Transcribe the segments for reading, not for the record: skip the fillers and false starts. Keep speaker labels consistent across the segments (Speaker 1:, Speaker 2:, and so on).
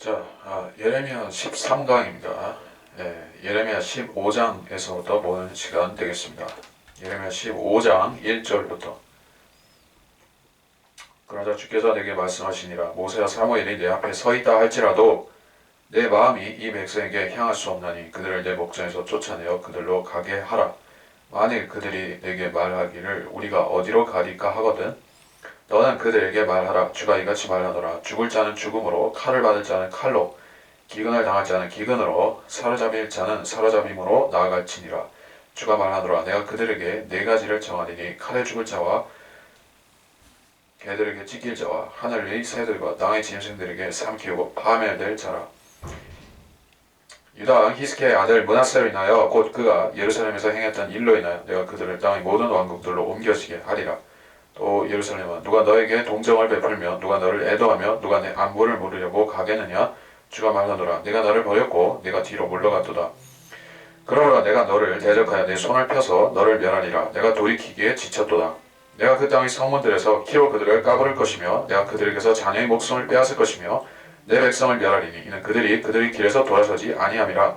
Speaker 1: 자, 예레미야 13강입니다. 예레미야 15장에서부터 보는 시간 되겠습니다. 예레미야 15장 1절부터. 그러자 주께서 내게 말씀하시니라. 모세와 사무엘이 내 앞에 서 있다 할지라도 내 마음이 이 백성에게 향할 수 없나니 그들을 내 목전에서 쫓아내어 그들로 가게 하라. 만일 그들이 내게 말하기를 우리가 어디로 가리까 하거든 너는 그들에게 말하라. 주가 이같이 말하노라. 죽을 자는 죽음으로, 칼을 받을 자는 칼로, 기근을 당할 자는 기근으로, 사로잡힐 자는 사로잡힘으로 나아갈지니라. 주가 말하노라. 내가 그들에게 네 가지를 정하리니 칼에 죽을 자와 개들에게 찢길 자와 하늘의 새들과 땅의 짐승들에게 삼키우고 파멸될 자라. 유다 왕 히스기야의 아들 므낫세로 인하여 곧 그가 예루살렘에서 행했던 일로 인하여 내가 그들을 땅의 모든 왕국들로 옮겨지게 하리라. 또 예루살렘아, 누가 너에게 동정을 베풀며 누가 너를 애도하며 누가 내 안부를 물으려고 가겠느냐? 주가 말하노라. 내가 너를 버렸고 내가 뒤로 물러갔도다. 그러므로 내가 너를 대적하여 내 손을 펴서 너를 멸하리라. 내가 돌이키기에 지쳤도다. 내가 그 땅의 성문들에서 키로 그들을 까부를 것이며 내가 그들에게서 자녀의 목숨을 빼앗을 것이며 내 백성을 멸하리니 이는 그들이 길에서 돌아서지 아니함이라.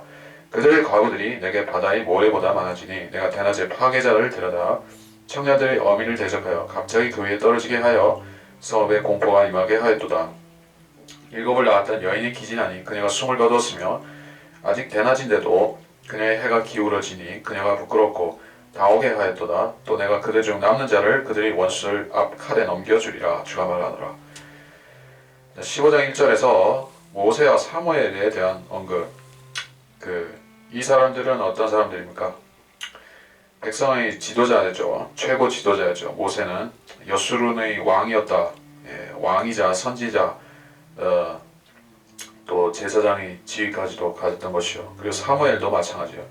Speaker 1: 그들의 과부들이 내게 바다의 모래보다 많아지니 내가 대낮에 파괴자를 데려다 청년들의 어미를 대적하여 갑자기 그 위에 떨어지게 하여 성읍에 공포가 임하게 하였도다. 일곱을 낳았던 여인이 기진하니 그녀가 숨을 거두었으며 아직 대낮인데도 그녀의 해가 기울어지니 그녀가 부끄럽고 당하게 하였도다. 또 내가 그들 중 남는 자를 그들의 원수들 앞 칼에 넘겨주리라. 주가 말하노라. 15장 1절에서 모세와 사무엘에 대한 언급. 이 사람들은 어떤 사람들입니까? 백성의 지도자였죠. 최고 지도자였죠. 모세는 여수룬의 왕이었다. 왕이자 선지자, 또 제사장의 지위까지도 가졌던 것이요. 그리고 사무엘도 마찬가지요.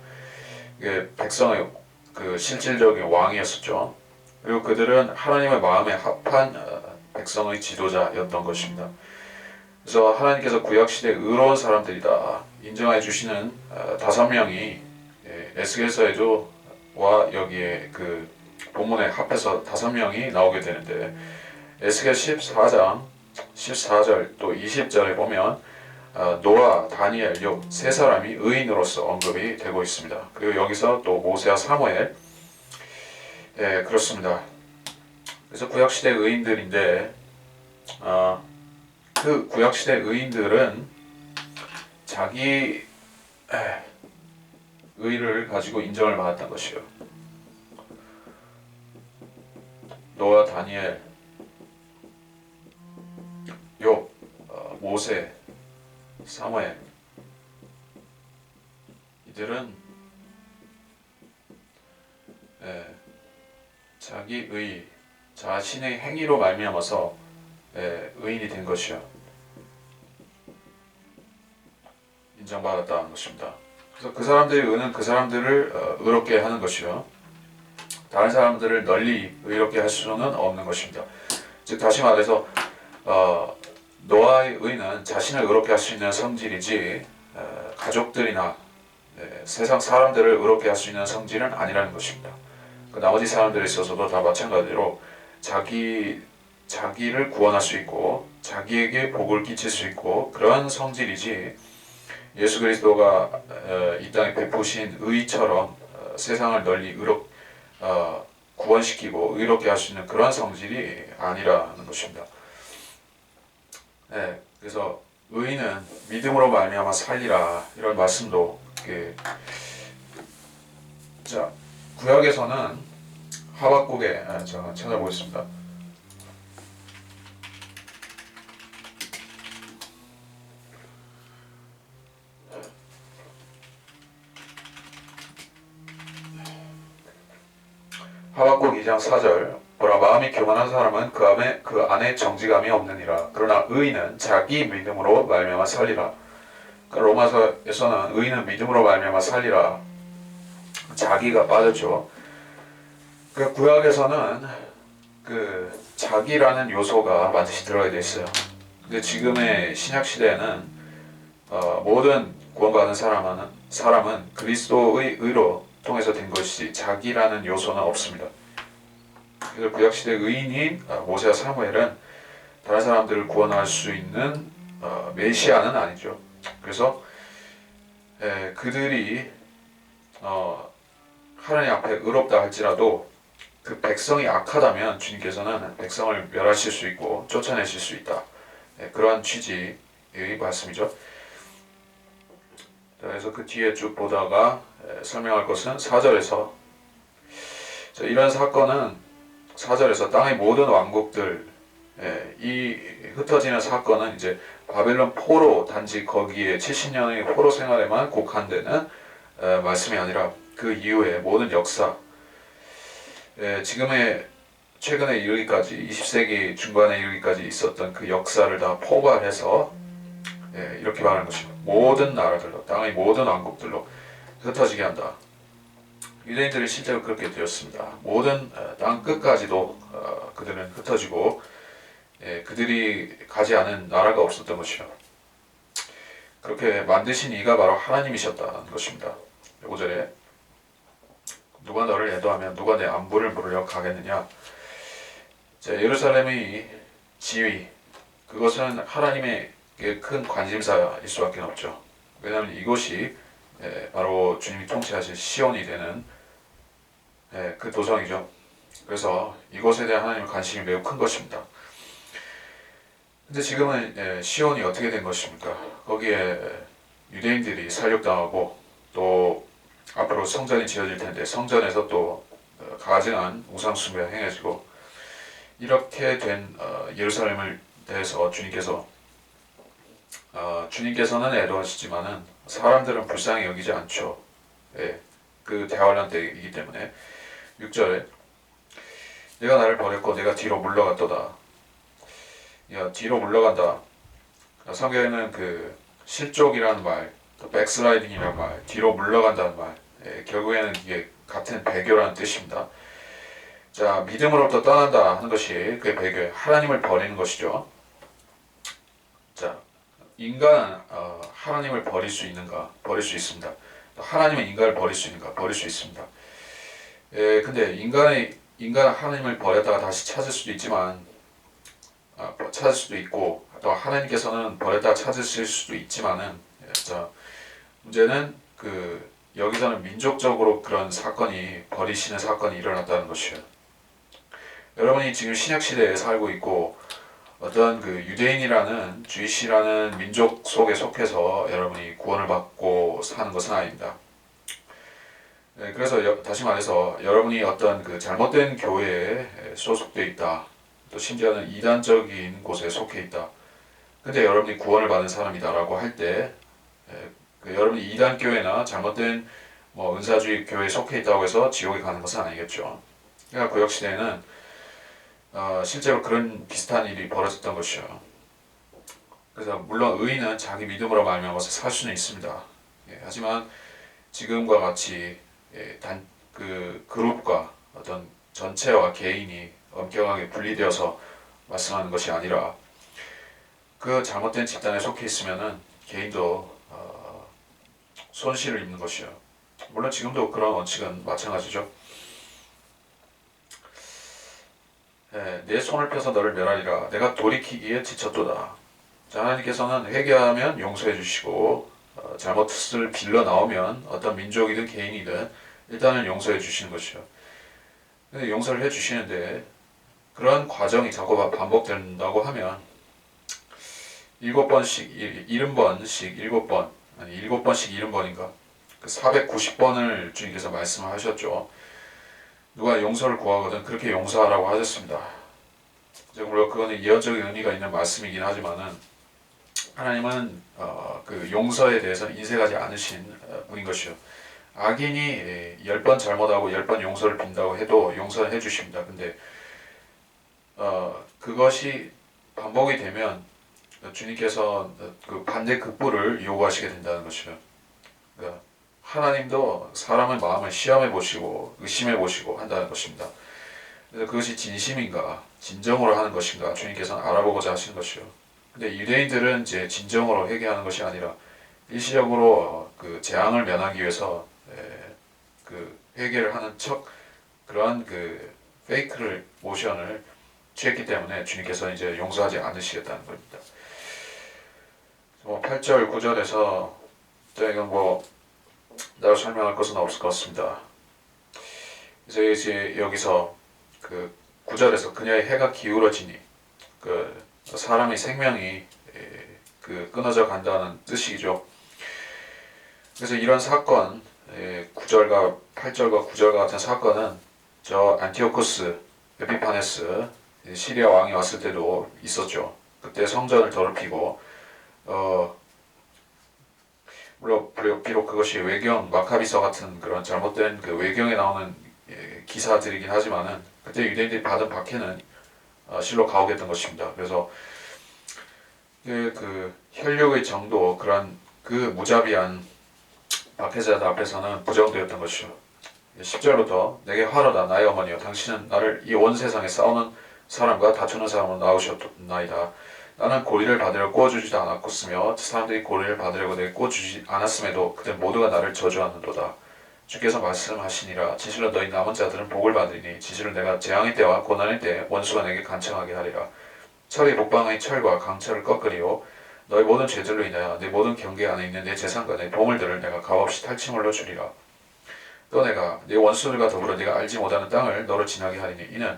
Speaker 1: 백성의 실질적인 왕이었었죠. 그리고 그들은 하나님의 마음에 합한 백성의 지도자였던 것입니다. 그래서 하나님께서 구약시대에 의로운 사람들이다 인정해 주시는 5명이 에스겔서에도 와 여기에 본문에 합해서 5명이 나오게 되는데 에스겔 14장 14절 또 20절에 보면 노아, 다니엘 요 세 사람이 의인으로서 언급이 되고 있습니다. 그리고 여기서 또 모세와 사무엘 그렇습니다. 그래서 구약시대 의인들인데 그 구약시대 의인들은 자기 의를 가지고 인정을 받았던 것이요. 노아, 다니엘, 욥, 모세, 사무엘 이들은 자기 자신의 행위로 말미암아서 의인이 된 것이요. 인정받았다는 것입니다. 그래서 그 사람들의 의는 그 사람들을 의롭게 하는 것이요. 다른 사람들을 널리 의롭게 할 수는 없는 것입니다. 즉 다시 말해서 노아의 의는 자신을 의롭게 할 수 있는 성질이지 가족들이나 세상 사람들을 의롭게 할 수 있는 성질은 아니라는 것입니다. 그 나머지 사람들에 있어서도 다 마찬가지로 자기를 구원할 수 있고 자기에게 복을 끼칠 수 있고 그런 성질이지 예수 그리스도가 이 땅에 베푸신 의처럼 세상을 널리 구원시키고 의롭게 할 수 있는 그런 성질이 아니라는 것입니다. 그래서 의인은 믿음으로 말미암아 살리라 이런 말씀도 자 구약에서는 하박국에 제가 찾아보겠습니다. 하박국 2장 4절 보라 마음이 교만한 사람은 그 안에 정직함이 없느니라. 그러나 의인은 자기 믿음으로 말미암아 살리라. 로마서에서는 의인은 믿음으로 말미암아 살리라. 자기가 빠졌죠. 구약에서는 자기라는 요소가 반드시 들어가야 돼 있어요. 근데 지금의 신약 시대에는 모든 구원받은 사람은 그리스도의 의로 통해서 된 것이 자기라는 요소는 없습니다. 그래서 구약시대 의인인 모세와 사무엘은 다른 사람들을 구원할 수 있는 메시아는 아니죠. 그래서 그들이 하나님 앞에 의롭다 할지라도 그 백성이 악하다면 주님께서는 백성을 멸하실 수 있고 쫓아내실 수 있다. 그러한 취지의 말씀이죠. 그래서 그 뒤에 쭉 보다가 설명할 것은 4절에서 이런 사건은 4절에서 땅의 모든 왕국들 이 흩어지는 사건은 이제 바벨론 포로 단지 거기에 70년의 포로 생활에만 국한되는 말씀이 아니라 그 이후에 모든 역사 지금의 최근에 이르기까지 20세기 중반에 이르기까지 있었던 그 역사를 다 포괄해서 이렇게 말하는 것입니다. 모든 나라들로 땅의 모든 왕국들로 흩어지게 한다. 유대인들이 실제로 그렇게 되었습니다. 모든 땅 끝까지도 그들은 흩어지고 그들이 가지 않은 나라가 없었던 것이요. 그렇게 만드신 이가 바로 하나님이셨다는 것입니다. 5절에 누가 너를 애도하면 누가 내 안부를 물으려 가겠느냐. 예루살렘의 지위 그것은 하나님의 큰 관심사일 수밖에 없죠. 왜냐하면 이곳이 바로 주님이 통치하실 시온이 되는 그 도성이죠. 그래서 이곳에 대한 하나님의 관심이 매우 큰 것입니다. 근데 지금은 시온이 어떻게 된 것입니까? 거기에 유대인들이 살육당하고 또 앞으로 성전이 지어질 텐데 성전에서 또 가증한 우상숭배가 행해지고 이렇게 된 예루살렘을 대해서 주님께서는 애도하시지만은 사람들은 불쌍히 여기지 않죠. 그 대환란 때이기 때문에 6절에 내가 나를 버렸고 내가 뒤로 물러갔도다. 뒤로 물러간다. 성경에는 그 실족이라는 말, 또 백슬라이딩이라는 말, 뒤로 물러간다는 말, 결국에는 이게 같은 배교라는 뜻입니다. 자, 믿음으로부터 떠난다 하는 것이 그의 배교예요. 하나님을 버리는 것이죠. 자, 인간은 하나님을 버릴 수 있는가? 버릴 수 있습니다. 하나님은 인간을 버릴 수 있는가? 버릴 수 있습니다. 근데 인간은 하나님을 버렸다가 다시 찾을 수도 있지만 찾을 수도 있고 또 하나님께서는 버렸다가 찾으실 수도 있지만은 자, 문제는 여기서는 민족적으로 그런 사건이 버리시는 사건이 일어났다는 것이에요. 여러분이 지금 신약 시대에 살고 있고 어떤 그 유대인이라는 주이시라는 민족 속에 속해서 여러분이 구원을 받고 사는 것은 아닙니다. 그래서 다시 말해서 여러분이 어떤 그 잘못된 교회에 소속돼 있다. 또 심지어는 이단적인 곳에 속해 있다. 근데 여러분이 구원을 받은 사람이다라고 할 때 여러분이 이단 교회나 잘못된 은사주의 교회에 속해 있다고 해서 지옥에 가는 것은 아니겠죠. 그러니까 구약 시대에는 실제로 그런 비슷한 일이 벌어졌던 것이요. 그래서 물론 의인은 자기 믿음으로 말미암아서 살 수는 있습니다. 하지만 지금과 같이 그룹과 어떤 전체와 개인이 엄격하게 분리되어서 말씀하는 것이 아니라 그 잘못된 집단에 속해 있으면은 개인도 손실을 입는 것이요. 물론 지금도 그런 원칙은 마찬가지죠. 내 손을 펴서 너를 멸하리라. 내가 돌이키기에 지쳤도다. 자, 하나님께서는 회개하면 용서해 주시고 잘못을 빌러 나오면 어떤 민족이든 개인이든 일단은 용서해 주시는 것이요. 근데 용서를 해 주시는데 그런 과정이 자꾸 반복된다고 하면 7번씩 70번씩 7번 아니 7번씩 70번인가 490번을 주님께서 말씀하셨죠. 누가 용서를 구하거든 그렇게 용서하라고 하셨습니다. 물론 그거는 예언적인 의미가 있는 말씀이긴 하지만은 하나님은 그 용서에 대해서는 인색하지 않으신 분인 것이요. 악인이 10번 잘못하고 10번 용서를 빈다고 해도 용서를 해주십니다. 근데 그것이 반복이 되면 주님께서 그 반대 극부를 요구하시게 된다는 것이요. 그러니까 하나님도 사람의 마음을 시험해 보시고 의심해 보시고 한다는 것입니다. 그래서 그것이 진심인가, 진정으로 하는 것인가 주님께서는 알아보고자 하시는 것이요. 근데 유대인들은 이제 진정으로 회개하는 것이 아니라 일시적으로 그 재앙을 면하기 위해서 그 회개를 하는 척 그러한 그 페이크를 모션을 취했기 때문에 주님께서 이제 용서하지 않으시겠다는 겁니다. 8절 9절에서 이건 따로 설명할 것은 없을 것 같습니다. 그래서 이제 여기서 그 9절에서 그녀의 해가 기울어지니 그 사람의 생명이 끊어져 간다는 뜻이죠. 그래서 이런 사건 9절과 8절과 9절 같은 사건은 저 안티오코스 에피파네스 시리아 왕이 왔을 때도 있었죠. 그때 성전을 더럽히고 물론 비록 그것이 외경 마카비서 같은 그런 잘못된 그 외경에 나오는 기사들이긴 하지만은 그때 유대인들이 받은 박해는 실로 가혹했던 것입니다. 그래서 그 혈육의 정도 그런 그 무자비한 박해자들 앞에서는 부정되었던 것이요. 10절부터 내게 화로다 나의 어머니여 당신은 나를 이 온 세상에 싸우는 사람과 다투는 사람으로 낳으셨나이다. 나는 고리를 받으려 꼬아주지도 않았으며 사람들이 고리를 받으려고 내게 꼬아주지 않았음에도 그들 모두가 나를 저주하는도다. 주께서 말씀하시니라 진실로 너희 남은 자들은 복을 받으리니 진실로 내가 재앙의 때와 고난의 때 원수가 내게 간청하게 하리라. 철이 북방의 철과 강철을 꺾으리요 너희 모든 죄들로 인하여 내 모든 경계 안에 있는 내 재산과 내 보물들을 내가 값없이 탈취물로 주리라. 또 내가 네 원수들과 더불어 네가 알지 못하는 땅을 너로 지나게 하리니 이는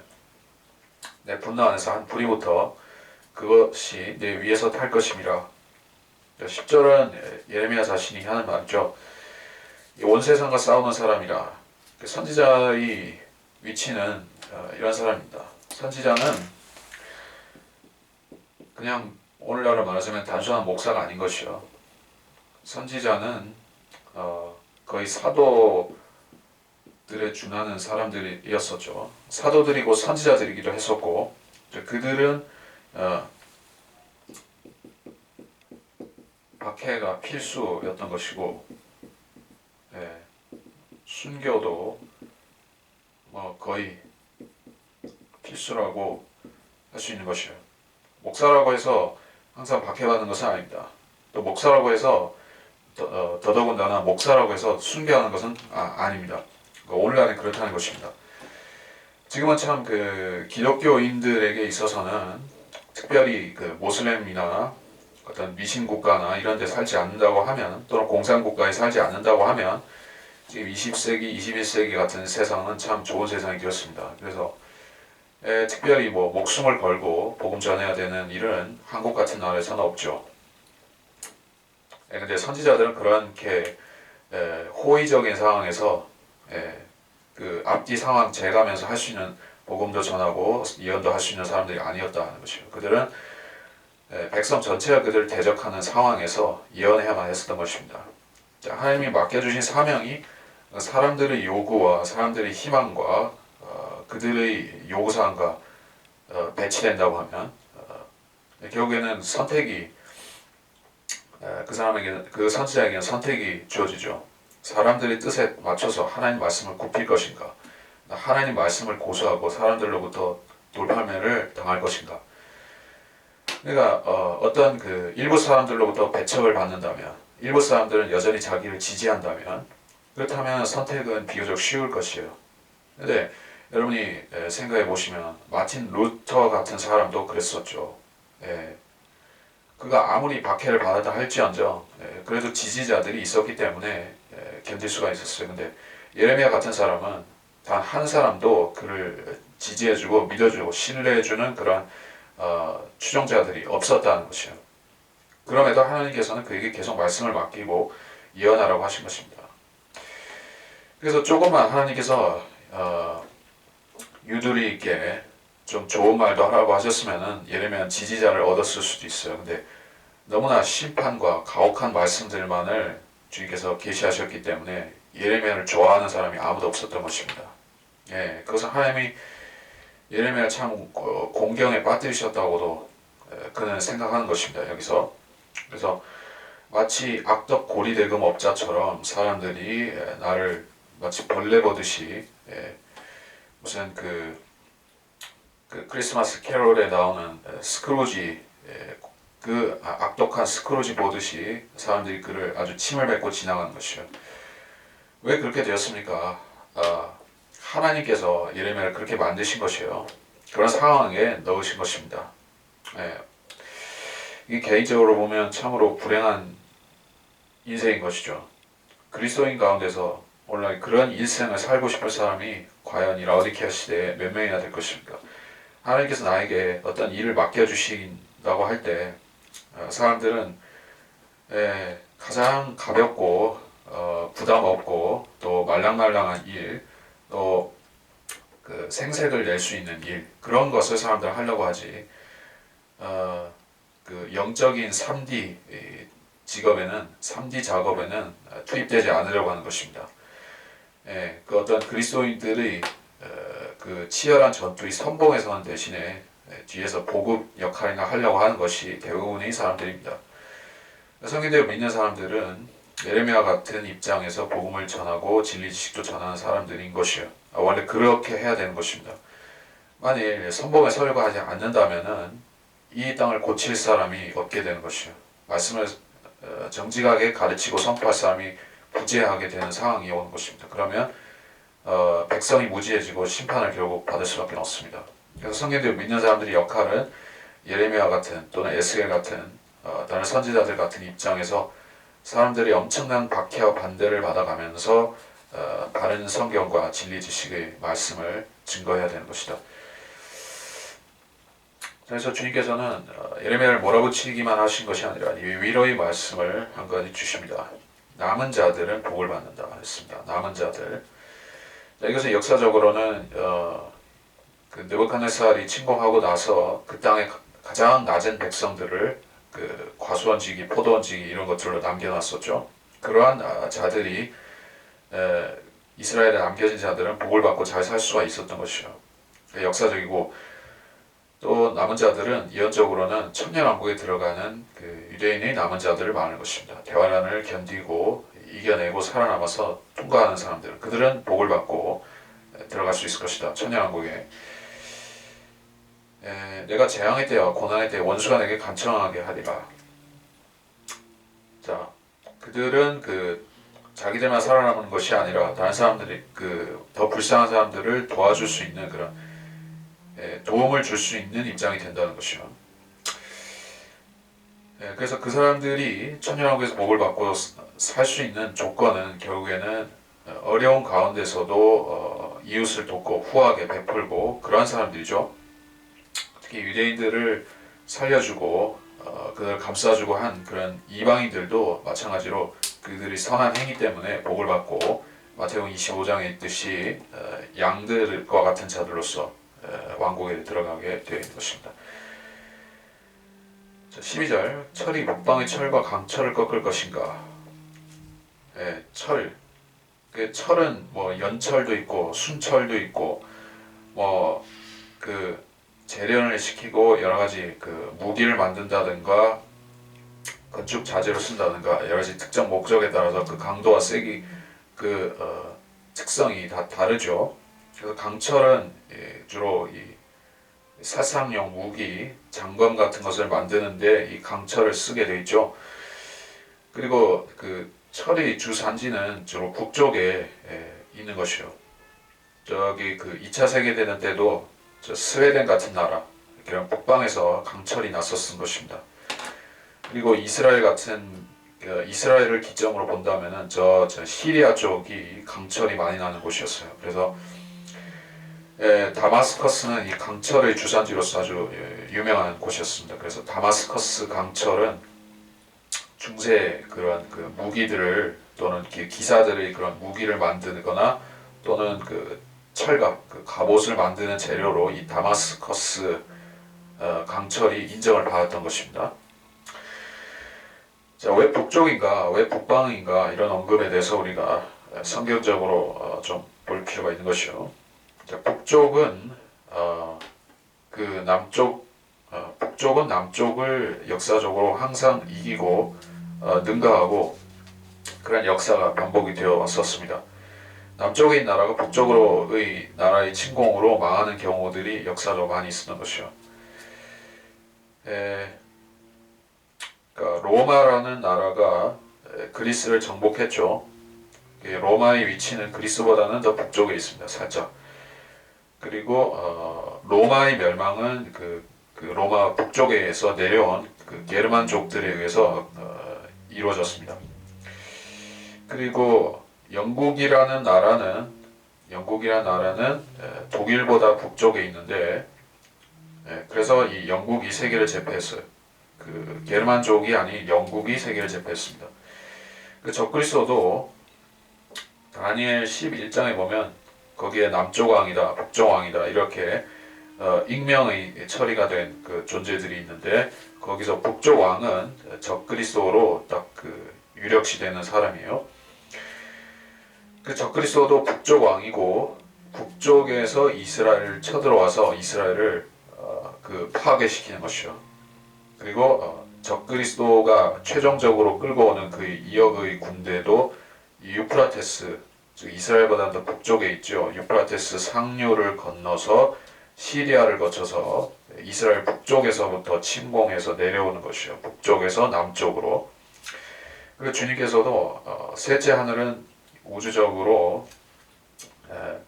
Speaker 1: 내 분노 안에서 한 불이부터 그것이 내 위에서 탈 것임이라. 10절은 예레미야 자신이 하는 말이죠. 온 세상과 싸우는 사람이라. 선지자의 위치는 이런 사람입니다. 선지자는 그냥 오늘날로 말하자면 단순한 목사가 아닌 것이요. 선지자는 거의 사도들에 준하는 사람들이었었죠. 사도들이고 선지자들이기도 했었고 그들은 박해가 필수였던 것이고 순교도 거의 필수라고 할 수 있는 것이에요. 목사라고 해서 항상 박해받는 것은 아닙니다. 또 목사라고 해서 더더군다나 목사라고 해서 순교하는 것은 아닙니다. 오늘날은 그렇다는 것입니다. 지금은 참 그 기독교인들에게 있어서는 특별히 그 모슬렘이나 어떤 미신 국가나 이런 데 살지 않는다고 하면 또는 공산 국가에 살지 않는다고 하면 지금 20세기, 21세기 같은 세상은 참 좋은 세상이 되었습니다. 그래서 특별히 목숨을 걸고 복음 전해야 되는 일은 한국 같은 나라에서는 없죠. 근데 선지자들은 그렇게 호의적인 상황에서 그 앞뒤 상황 재가면서 할 수 있는 복음도 전하고 예언도 할 수 있는 사람들이 아니었다는 것이죠. 그들은 백성 전체가 그들을 대적하는 상황에서 예언해야만 했었던 것입니다. 자, 하나님이 맡겨주신 사명이 사람들의 요구와 사람들의 희망과 그들의 요구사항과 배치된다고 하면 결국에는 선택이 그 사람에게 그 선지자에게는 선택이 주어지죠. 사람들의 뜻에 맞춰서 하나님 말씀을 굽힐 것인가, 하나님 말씀을 고수하고 사람들로부터 돌팔매를 당할 것인가. 그러니까 어떤 그 일부 사람들로부터 배척을 받는다면, 일부 사람들은 여전히 자기를 지지한다면, 그렇다면 선택은 비교적 쉬울 것이에요. 근데 여러분이 생각해 보시면 마틴 루터 같은 사람도 그랬었죠. 그가 아무리 박해를 받았다 할지언정 그래도 지지자들이 있었기 때문에 견딜 수가 있었어요. 근데 예레미야 같은 사람은 단 한 사람도 그를 지지해주고 믿어주고 신뢰해주는 그런 추종자들이 없었다는 것이에요. 그럼에도 하나님께서는 그에게 계속 말씀을 맡기고 예언하라고 하신 것입니다. 그래서 조금만 하나님께서 유두리 있게 좀 좋은 말도 하라고 하셨으면은 예레미야는 지지자를 얻었을 수도 있어요. 근데 너무나 심판과 가혹한 말씀들만을 주님께서 계시하셨기 때문에 예레미야를 좋아하는 사람이 아무도 없었던 것입니다. 그것은 하나님이 예레미야를 참 공경에 빠뜨리셨다고도 그는 생각하는 것입니다. 여기서 그래서 마치 악덕 고리대금 업자처럼 사람들이 나를 마치 벌레 보듯이 무슨 그 크리스마스 캐롤에 나오는 스크루지 그 악독한 스크루지 보듯이 사람들이 그를 아주 침을 뱉고 지나가는 것이요. 왜 그렇게 되었습니까? 하나님께서 예레미야를 그렇게 만드신 것이에요. 그런 상황에 넣으신 것입니다. 이 개인적으로 보면 참으로 불행한 인생인 것이죠. 그리스도인 가운데서 오늘 그런 일생을 살고 싶은 사람이 과연 이 라오디케아 시대에 몇 명이나 될 것입니까? 하나님께서 나에게 어떤 일을 맡겨주신다고 할 때 사람들은 가장 가볍고 부담 없고 또 말랑말랑한 일, 또 그 생색을 낼 수 있는 일, 그런 것을 사람들은 하려고 하지. 그 영적인 3D 직업에는 3D 작업에는 투입되지 않으려고 하는 것입니다. 그 어떤 그리스도인들의 그 치열한 전투의 선봉에 서는 대신에 뒤에서 보급 역할이나 하려고 하는 것이 대부분의 사람들입니다. 성경대로 믿는 사람들은 예레미야 같은 입장에서 복음을 전하고 진리 지식도 전하는 사람들인 것이요. 원래 그렇게 해야 되는 것입니다. 만일 선봉에 서려고 하지 않는다면은 이 땅을 고칠 사람이 없게 되는 것이요. 말씀을 정직하게 가르치고 선포할 사람이 부재하게 되는 상황이 오는 것입니다. 그러면 백성이 무지해지고 심판을 결국 받을 수밖에 없습니다. 그래서 성경대로 믿는 사람들의 역할은 예레미야 같은 또는 에스겔 같은 다른 선지자들 같은 입장에서 사람들이 엄청난 박해와 반대를 받아가면서 바른 성경과 진리 지식의 말씀을 증거해야 되는 것이다. 그래서 주님께서는 예레미야를 몰아붙이기만 하신 것이 아니라 이 위로의 말씀을 한 가지 주십니다. 남은 자들은 복을 받는다 했습니다. 남은 자들. 이것은 역사적으로는 그 느부갓네살이 침공하고 나서 그 땅의 가장 낮은 백성들을 그 과수원지기, 포도원지기 이런 것들로 남겨놨었죠. 그러한 자들이 이스라엘에 남겨진 자들은 복을 받고 잘 살 수가 있었던 것이요. 역사적이고 또 남은 자들은 이언적으로는 천년왕국에 들어가는 그 유대인의 남은 자들을 말하는 것입니다. 대환란을 견디고 이겨내고 살아남아서 통과하는 사람들, 그들은 복을 받고 들어갈 수 있을 것이다. 천년왕국에. 내가 재앙의 때와 고난의 때 원수가 내게 간청하게 하리라. 자, 그들은 그 자기들만 살아남는 것이 아니라 다른 사람들이 그 더 불쌍한 사람들을 도와줄 수 있는 그런 도움을 줄 수 있는 입장이 된다는 것이요. 그래서 그 사람들이 천년왕국에서 복을 받고 살 수 있는 조건은 결국에는 어려운 가운데서도 이웃을 돕고 후하게 베풀고 그러한 사람들이죠. 특히 유대인들을 살려주고 그들을 감싸주고 한 그런 이방인들도 마찬가지로 그들이 선한 행위 때문에 복을 받고 마태복음 25장에 있듯이 양들과 같은 자들로서 왕국에 들어가게 되어 있는 것입니다. 12절 철이 북방의 철과 강철을 꺾을 것인가. 철. 그 철은 뭐 연철도 있고 순철도 있고 뭐 그 재련을 시키고 여러 가지 그 무기를 만든다든가 건축 자재로 쓴다든가 여러 가지 특정 목적에 따라서 그 강도와 세기 그 특성이 다 다르죠. 그래서 강철은 주로 이殺傷용 무기, 장검 같은 것을 만드는데 이 강철을 쓰게 돼 있죠. 그리고 그 철의 주산지는 주로 북쪽에 있는 것이요. 저기 그 2차 세계대전 때도 저 스웨덴 같은 나라, 그런 북방에서 강철이 났었던 것입니다. 그리고 이스라엘 같은 이스라엘을 기점으로 본다면은 저 시리아 쪽이 강철이 많이 나는 곳이었어요. 그래서 다마스커스는 이 강철의 주산지로서 아주 유명한 곳이었습니다. 그래서 다마스커스 강철은 중세 그런 그 무기들을 또는 기사들의 그런 무기를 만드거나 또는 그 철갑, 그 갑옷을 만드는 재료로 이 다마스커스 강철이 인정을 받았던 것입니다. 자, 왜 북쪽인가, 왜 북방인가 이런 언급에 대해서 우리가 성경적으로 좀 볼 필요가 있는 것이요. 자, 북쪽은 그 북쪽은 남쪽을 역사적으로 항상 이기고 능가하고 그런 역사가 반복이 되어 왔었습니다. 남쪽에 있는 나라가 북쪽으로의 나라의 침공으로 망하는 경우들이 역사적으로 많이 있었던 것이요. 그러니까 로마라는 나라가 그리스를 정복했죠. 로마의 위치는 그리스보다는 더 북쪽에 있습니다. 살짝. 그리고 로마의 멸망은 그 로마 북쪽에서 내려온 그 게르만족들에 의해서 이루어졌습니다. 그리고 영국이라는 나라는 독일보다 북쪽에 있는데, 그래서 이 영국이 세계를 제패했어요. 그 게르만족이 아닌 영국이 세계를 제패했습니다. 그 적그리스도도 다니엘 11장에 보면 거기에 남쪽 왕이다, 북쪽 왕이다 이렇게 익명의 처리가 된 그 존재들이 있는데, 거기서 북쪽 왕은 적그리스도로 딱 그 유력시되는 사람이에요. 그 적그리스도도 북쪽 왕이고, 북쪽에서 이스라엘을 쳐들어와서 이스라엘을 그 파괴시키는 것이죠. 그리고 적그리스도가 최종적으로 끌고 오는 그 2억의 군대도 유프라테스, 즉 이스라엘보다 더 북쪽에 있죠. 유프라테스 상류를 건너서 시리아를 거쳐서 이스라엘 북쪽에서부터 침공해서 내려오는 것이요. 북쪽에서 남쪽으로. 그리고 주님께서도 셋째 하늘은 우주적으로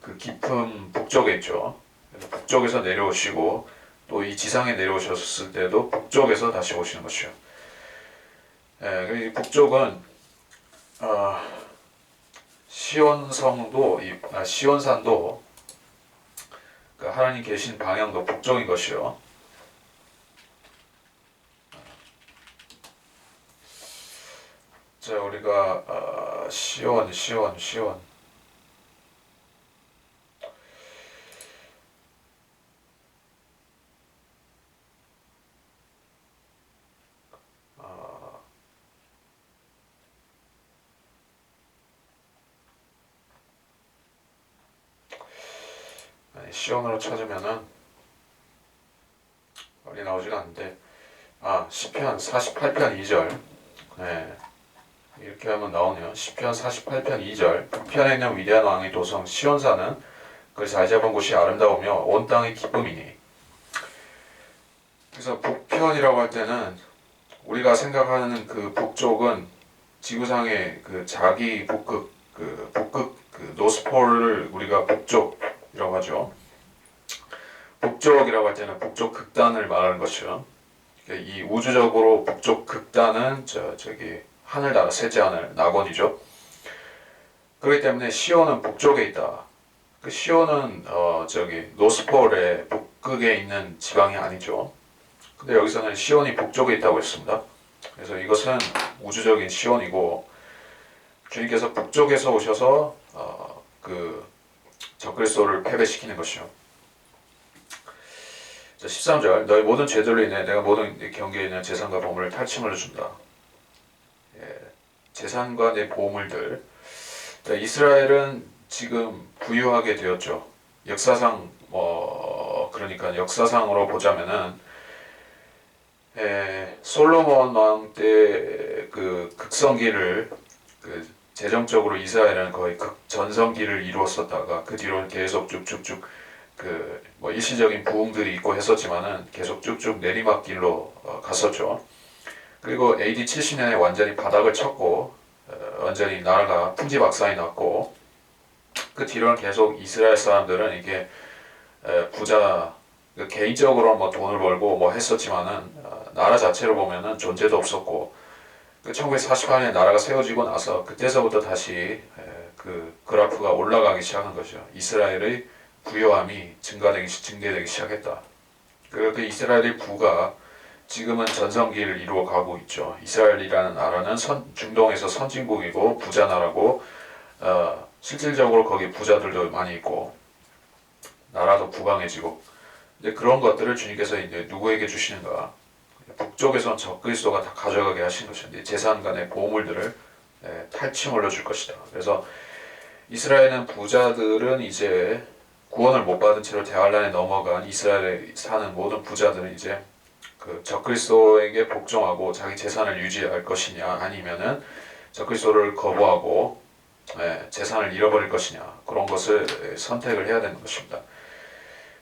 Speaker 1: 그 깊은 북쪽에 있죠. 그래서 북쪽에서 내려오시고, 또 이 지상에 내려오셨을 때도 북쪽에서 다시 오시는 것이요. 이 북쪽은 시온산도 그 하나님 계신 방향도 북쪽인 것이요. 자, 우리가 시온 시온으로 찾으면은 말이 나오지가 않는데, 시편 48편 2절. 이렇게 하면 나오네요. 시편 48편 2절. 북편에 있는 위대한 왕의 도성 시온산은 그 자리잡은 곳이 아름다우며 온 땅의 기쁨이니. 그래서 북편이라고 할 때는 우리가 생각하는 그 북쪽은 지구상의 그 자기 북극, 그 노스폴을 우리가 북쪽이라고 하죠. 북쪽이라고 할 때는 북쪽 극단을 말하는 것이죠. 이 우주적으로 북쪽 극단은 저기 하늘나라 셋째 하늘 낙원이죠. 그렇기 때문에 시온은 북쪽에 있다. 그 시온은 저기 노스폴의 북극에 있는 지방이 아니죠. 근데 여기서는 시온이 북쪽에 있다고 했습니다. 그래서 이것은 우주적인 시온이고, 주님께서 북쪽에서 오셔서 그 적그리스도를 패배시키는 것이요. 13절, 너희 모든 죄들로 인해 내가 모든 경계에 있는 재산과 보물을 탈취물로 준다. 재산과 내 보물들. 이스라엘은 지금 부유하게 되었죠. 역사상 그러니까 역사상으로 보자면은 솔로몬 왕 때 그 극성기를 그 재정적으로 이스라엘은 거의 극전성기를 이루었었다가 그 뒤로는 계속 쭉쭉쭉 뭐 일시적인 부흥들이 있고 했었지만은 계속 쭉쭉 내리막길로 갔었죠. 그리고 AD 70년에 완전히 바닥을 쳤고, 완전히 나라가 풍지박산이 났고, 그 뒤로는 계속 이스라엘 사람들은 이게 부자, 개인적으로 뭐 돈을 벌고 뭐 했었지만은 나라 자체로 보면은 존재도 없었고, 1948년에 나라가 세워지고 나서 그때서부터 다시 그 그래프가 올라가기 시작한 거죠. 이스라엘의 부요함이 증대되기 시작했다. 그 이스라엘의 부가 지금은 전성기를 이루어 가고 있죠. 이스라엘이라는 나라는 중동에서 선진국이고 부자 나라고, 실질적으로 거기 부자들도 많이 있고 나라도 부강해지고. 근데 그런 것들을 주님께서 이제 누구에게 주시는가? 북쪽에서는 적그리스도가 다 가져가게 하신 것인데, 재산 간의 보물들을 탈취물로 줄 것이다. 그래서 이스라엘은 부자들은 이제 구원을 못 받은 채로 대환란에 넘어간 이스라엘에 사는 모든 부자들은 이제 그 적그리스도에게 복종하고 자기 재산을 유지할 것이냐, 아니면은 적그리스도를 거부하고 재산을 잃어버릴 것이냐, 그런 것을 선택을 해야 되는 것입니다.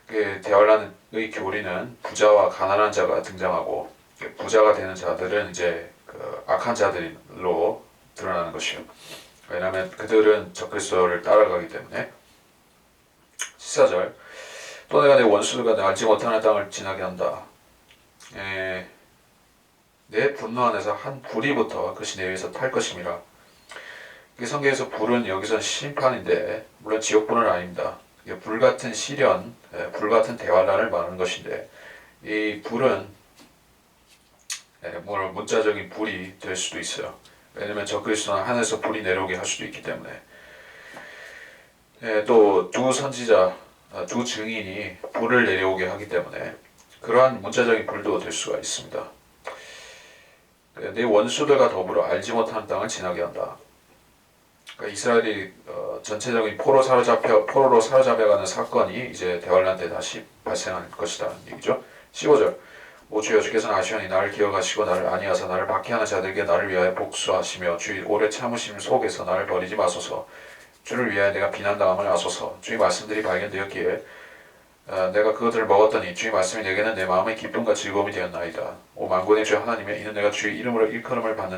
Speaker 1: 그 대환란의 교리는 부자와 가난한 자가 등장하고, 부자가 되는 자들은 이제 그 악한 자들로 드러나는 것이요. 왜냐하면 그들은 적그리스도를 따라가기 때문에. 14절, 또 내가 내 원수들과 내 알지 못하는 땅을 지나게 한다. 내 분노 안에서 한 불이부터 그 시내 위에서 탈 것임이라. 이 성경에서 불은 여기선 심판인데 물론 지옥불은 아닙니다. 이게 불같은 시련, 불같은 대환란을 말하는 것인데 이 불은 물론 문자적인 불이 될 수도 있어요. 왜냐면 적그리스도는 하늘에서 불이 내려오게 할 수도 있기 때문에. 또 두 선지자, 두 증인이 불을 내려오게 하기 때문에 그러한 문자적인 불도 될 수가 있습니다. 내 원수들과 더불어 알지 못하는 땅을 지나게 한다. 그러니까 이스라엘이 전체적인 포로로 사로잡혀가는 사건이 이제 대환란 때 다시 발생할 것이라는 얘기죠. 15절. 오 주여 주께서는 아시오니 나를 기억하시고 나를 아니하사 나를 박해하는 자들에게 나를 위하여 복수하시며 주의 오래 참으심 속에서 나를 버리지 마소서. 주를 위하여 내가 비난당함을 아소서. 주의 말씀들이 발견되었기에 내가 그것들을 먹었더니 주의 말씀이 내게는 내 마음의 기쁨과 즐거움이 되었나이다. 오 만군의 주 하나님의 이는 내가 주의 이름으로 일컬음을 받는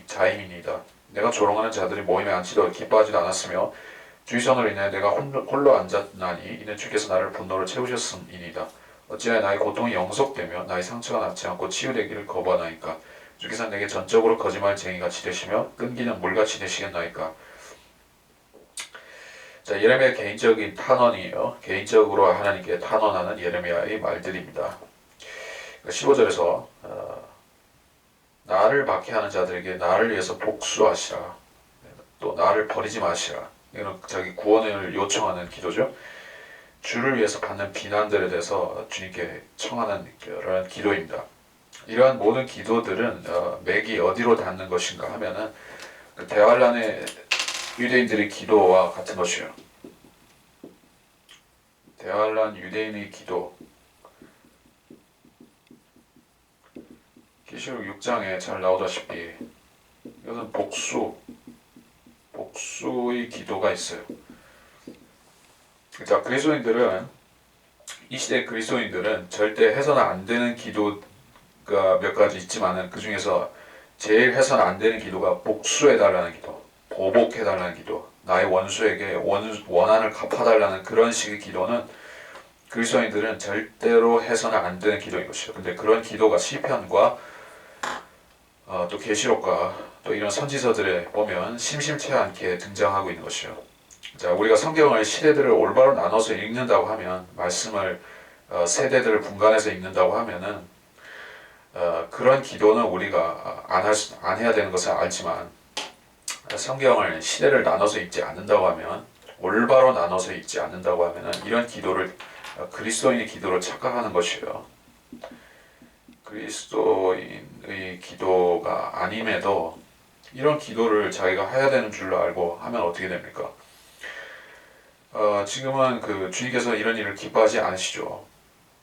Speaker 1: 자임이니이다. 내가 조롱하는 자들이 모임에 앉지도 기뻐하지도 않았으며 주의 손으로 인해 내가 홀로 앉았나니 이는 주께서 나를 분노로 채우셨음이니이다. 어찌하여 나의 고통이 영속되며 나의 상처가 낫지 않고 치유되기를 거부하나이까. 주께서 내게 전적으로 거짓말쟁이같이 되시며 끈기는 물같이 되시겠나이까. 자, 예레미야 개인적인 탄원이에요. 개인적으로 하나님께 탄원하는 예레미야의 말들입니다. 15절에서 나를 박해하는 자들에게 나를 위해서 복수하시라. 또 나를 버리지 마시라. 이건 자기 구원을 요청하는 기도죠. 주를 위해서 받는 비난들에 대해서 주님께 청하는 그런 기도입니다. 이러한 모든 기도들은 맥이 어디로 닿는 것인가 하면은 그 대환란의 유대인들의 기도와 같은 것이요. 대환란 유대인의 기도. 계시록 6장에 잘 나오다시피 이것은 복수의 기도가 있어요. 자, 그리스도인들은 이 시대 그리스도인들은 절대 해서는 안 되는 기도가 몇 가지 있지만은 그 중에서 제일 해서는 안 되는 기도가 복수해달라는 기도, 보복해달라는 기도, 나의 원수에게 원한을 갚아달라는 그런 식의 기도는 그리스도인들은 절대로 해서는 안 되는 기도인 것이죠. 근데 그런 기도가 시편과 또 계시록과 또 이런 선지서들에 보면 심심치 않게 등장하고 있는 것이죠. 자, 우리가 성경을 시대들을 올바로 나눠서 읽는다고 하면 말씀을 세대들을 분간해서 읽는다고 하면은 그런 기도는 우리가 안 해야 되는 것을 알지만 성경을 시대를 나눠서 읽지 않는다고 하면 올바로 나눠서 읽지 않는다고 하면은 이런 기도를 그리스도인의 기도로 착각하는 것이에요. 그리스도인의 기도가 아님에도 이런 기도를 자기가 해야 되는 줄로 알고 하면 어떻게 됩니까? 지금은 그 주님께서 이런 일을 기뻐하지 않으시죠.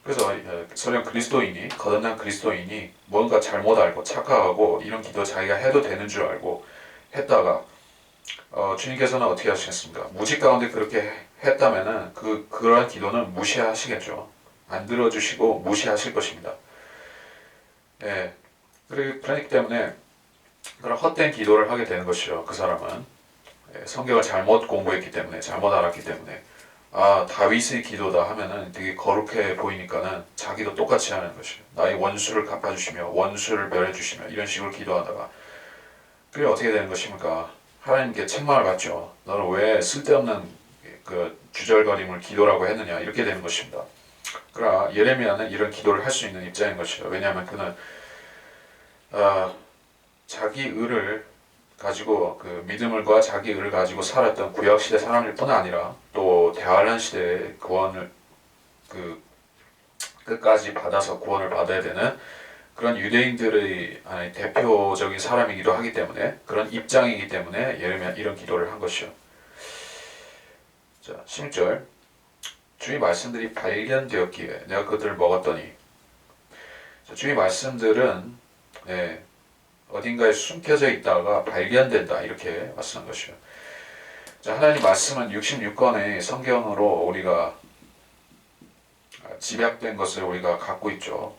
Speaker 1: 그래서 설령 그리스도인이 거듭난 그리스도인이 뭔가 잘못 알고 착각하고 이런 기도 자기가 해도 되는 줄 알고 했다가 주님께서는 어떻게 하시겠습니까? 무지 가운데 그렇게 했다면은 그러한 기도는 무시하시겠죠. 안 들어주시고 무시하실 것입니다. 예. 그렇기 때문에 그런 헛된 기도를 하게 되는 것이죠. 그 사람은 성경을 잘못 공부했기 때문에, 잘못 알았기 때문에, 다윗의 기도다 하면은 되게 거룩해 보이니까는 자기도 똑같이 하는 것이에요. 나의 원수를 갚아주시며 원수를 멸해주시며 이런 식으로 기도하다가 그게 어떻게 되는 것입니까? 하나님께 책망을 받죠. 너는 왜 쓸데없는 그 주절거림을 기도라고 했느냐 이렇게 되는 것입니다. 그러나 예레미야는 이런 기도를 할 수 있는 입장인 것이죠. 왜냐하면 그는 자기 의를 가지고 그 믿음과 자기 의를 가지고 살았던 구약 시대 사람일 뿐 아니라 또 대환란 시대의 구원을 그 끝까지 받아서 구원을 받아야 되는 그런 유대인들의 대표적인 사람이기도 하기 때문에 그런 입장이기 때문에 예레미야 이런 기도를 한 것이요. 자, 16절. 주의 말씀들이 발견되었기에 내가 그들을 먹었더니. 자, 주의 말씀들은 어딘가에 숨겨져 있다가 발견된다 이렇게 말씀한 것이요. 자, 하나님 말씀은 66권의 성경으로 우리가 집약된 것을 우리가 갖고 있죠.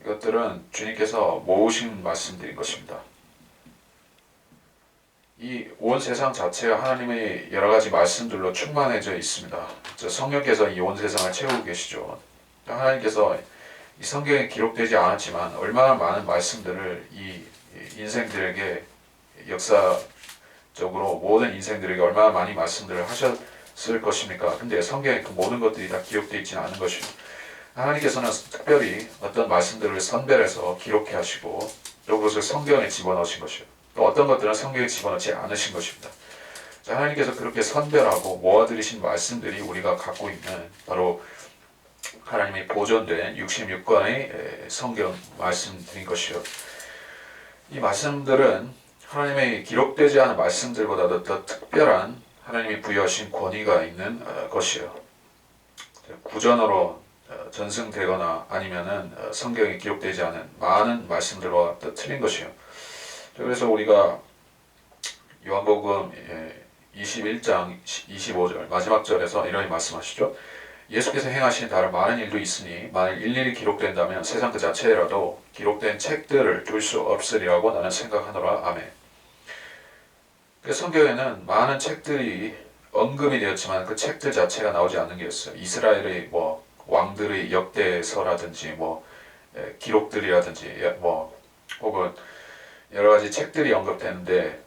Speaker 1: 이것들은 주님께서 모으신 말씀들인 것입니다. 이 온 세상 자체가 하나님의 여러 가지 말씀들로 충만해져 있습니다. 성령께서 이 온 세상을 채우고 계시죠. 하나님께서 이 성경에 기록되지 않았지만 얼마나 많은 말씀들을 이 인생들에게 역사적으로 모든 인생들에게 얼마나 많이 말씀들을 하셨을 것입니까? 근데 성경에 그 모든 것들이 다 기록되어 있지는 않은 것이요. 하나님께서는 특별히 어떤 말씀들을 선별해서 기록해 하시고 또 그것을 성경에 집어넣으신 것이요. 또 어떤 것들은 성경에 집어넣지 않으신 것입니다. 자, 하나님께서 그렇게 선별하고 모아들이신 말씀들이 우리가 갖고 있는 바로 하나님이 보존된 66권의 성경 말씀들인 것이요. 이 말씀들은 하나님의 기록되지 않은 말씀들보다도 더 특별한 하나님이 부여하신 권위가 있는 것이요. 구전으로 전승되거나 아니면은 성경에 기록되지 않은 많은 말씀들과 또 틀린 것이요. 그래서 우리가 요한복음 21장 25절 마지막 절에서 이런 말씀하시죠. 예수께서 행하신 다른 많은 일도 있으니 만일 일일이 기록된다면 세상 그 자체라도 기록된 책들을 둘 수 없으리라고 나는 생각하노라. 아멘. 그 성경에는 많은 책들이 언급이 되었지만 그 책들 자체가 나오지 않는 게 있어요. 이스라엘의 뭐 왕들의 역대서라든지 뭐 기록들이라든지 뭐 혹은 여러 가지 책들이 언급되는데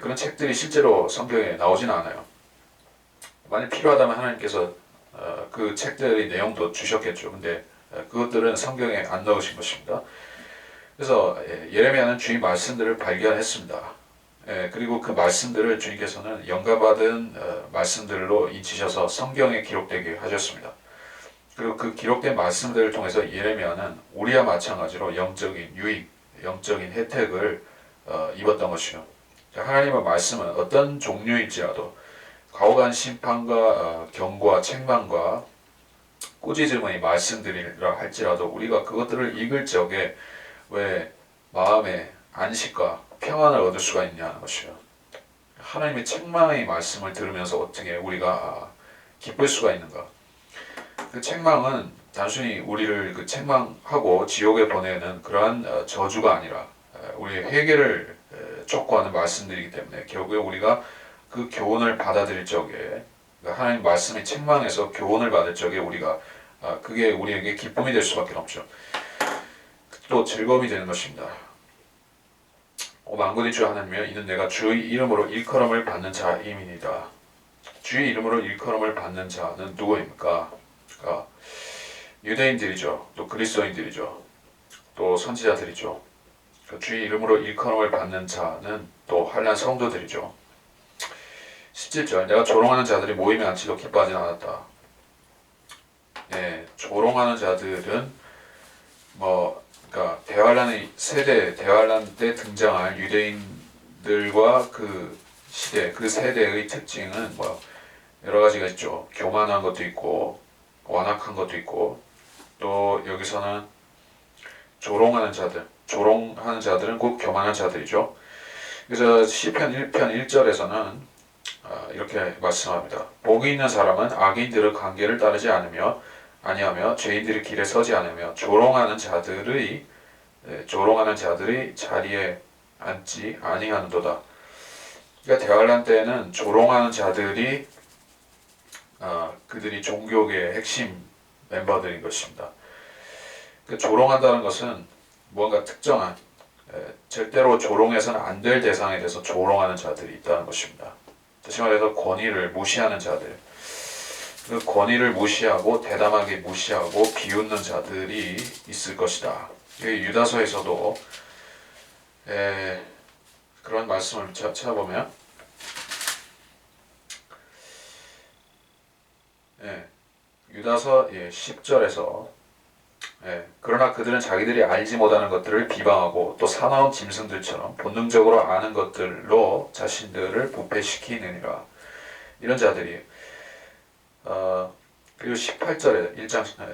Speaker 1: 그런 책들이 실제로 성경에 나오지는 않아요. 만약 필요하다면 하나님께서 그 책들의 내용도 주셨겠죠. 근데 그것들은 성경에 안 넣으신 것입니다. 그래서 예레미야는 주의 말씀들을 발견했습니다. 그리고 그 말씀들을 주님께서는 영감받은 말씀들로 인치셔서 성경에 기록되게 하셨습니다. 그리고 그 기록된 말씀들을 통해서 예레미야는 우리와 마찬가지로 영적인 유익, 영적인 혜택을 입었던 것이요. 하나님의 말씀은 어떤 종류일지라도 가혹한 심판과 경고와 책망과 꾸짖음의 말씀들이라 할지라도 우리가 그것들을 읽을 적에 왜 마음의 안식과 평안을 얻을 수가 있냐는 것이요. 하나님의 책망의 말씀을 들으면서 어떻게 우리가 기쁠 수가 있는가? 그 책망은 단순히 우리를 그 책망하고 지옥에 보내는 그러한 저주가 아니라 우리의 회개를 촉구하는 말씀들이기 때문에 결국에 우리가 그 교훈을 받아들일 적에 하나님 말씀의 책망에서 교훈을 받을 적에 우리가 그게 우리에게 기쁨이 될 수밖에 없죠. 또 즐거움이 되는 것입니다. 만군의 주 하나님이여 이는 내가 주의 이름으로 일컬음을 받는 자임이니이다. 주의 이름으로 일컬음을 받는 자는 누구입니까? 유대인들이죠. 또 그리스도인들이죠. 또 선지자들이죠. 주의 이름으로 일컬음을 받는 자는 또 한란 성도들이죠. 17절 내가 조롱하는 자들이 모임에 앉히도 기뻐하지 않았다. 조롱하는 자들은 그러니까 대환란의 세대, 대환란 때 등장할 유대인들과 그 시대, 그 세대의 특징은 여러 가지가 있죠. 교만한 것도 있고 완악한 것도 있고 또 여기서는 조롱하는 자들은 곧 교만한 자들이죠. 그래서 시편 1편 1절에서는 이렇게 말씀합니다. 복이 있는 사람은 악인들의 관계를 따르지 아니하며 죄인들의 길에 서지 않으며 조롱하는 자들의 자리에 앉지 아니하는도다. 그러니까 대환란 때에는 조롱하는 자들이 그들이 종교계의 핵심 멤버들인 것입니다. 조롱한다는 것은 무언가 특정한 절대로 조롱해서는 안 될 대상에 대해서 조롱하는 자들이 있다는 것입니다. 다시 말해서 권위를 무시하는 자들, 그 권위를 무시하고 대담하게 무시하고 비웃는 자들이 있을 것이다. 유다서에서도 그런 말씀을 찾아보면 유다서 10절에서 그러나 그들은 자기들이 알지 못하는 것들을 비방하고 또 사나운 짐승들처럼 본능적으로 아는 것들로 자신들을 부패시키느니라. 이런 자들이 그리고 18절에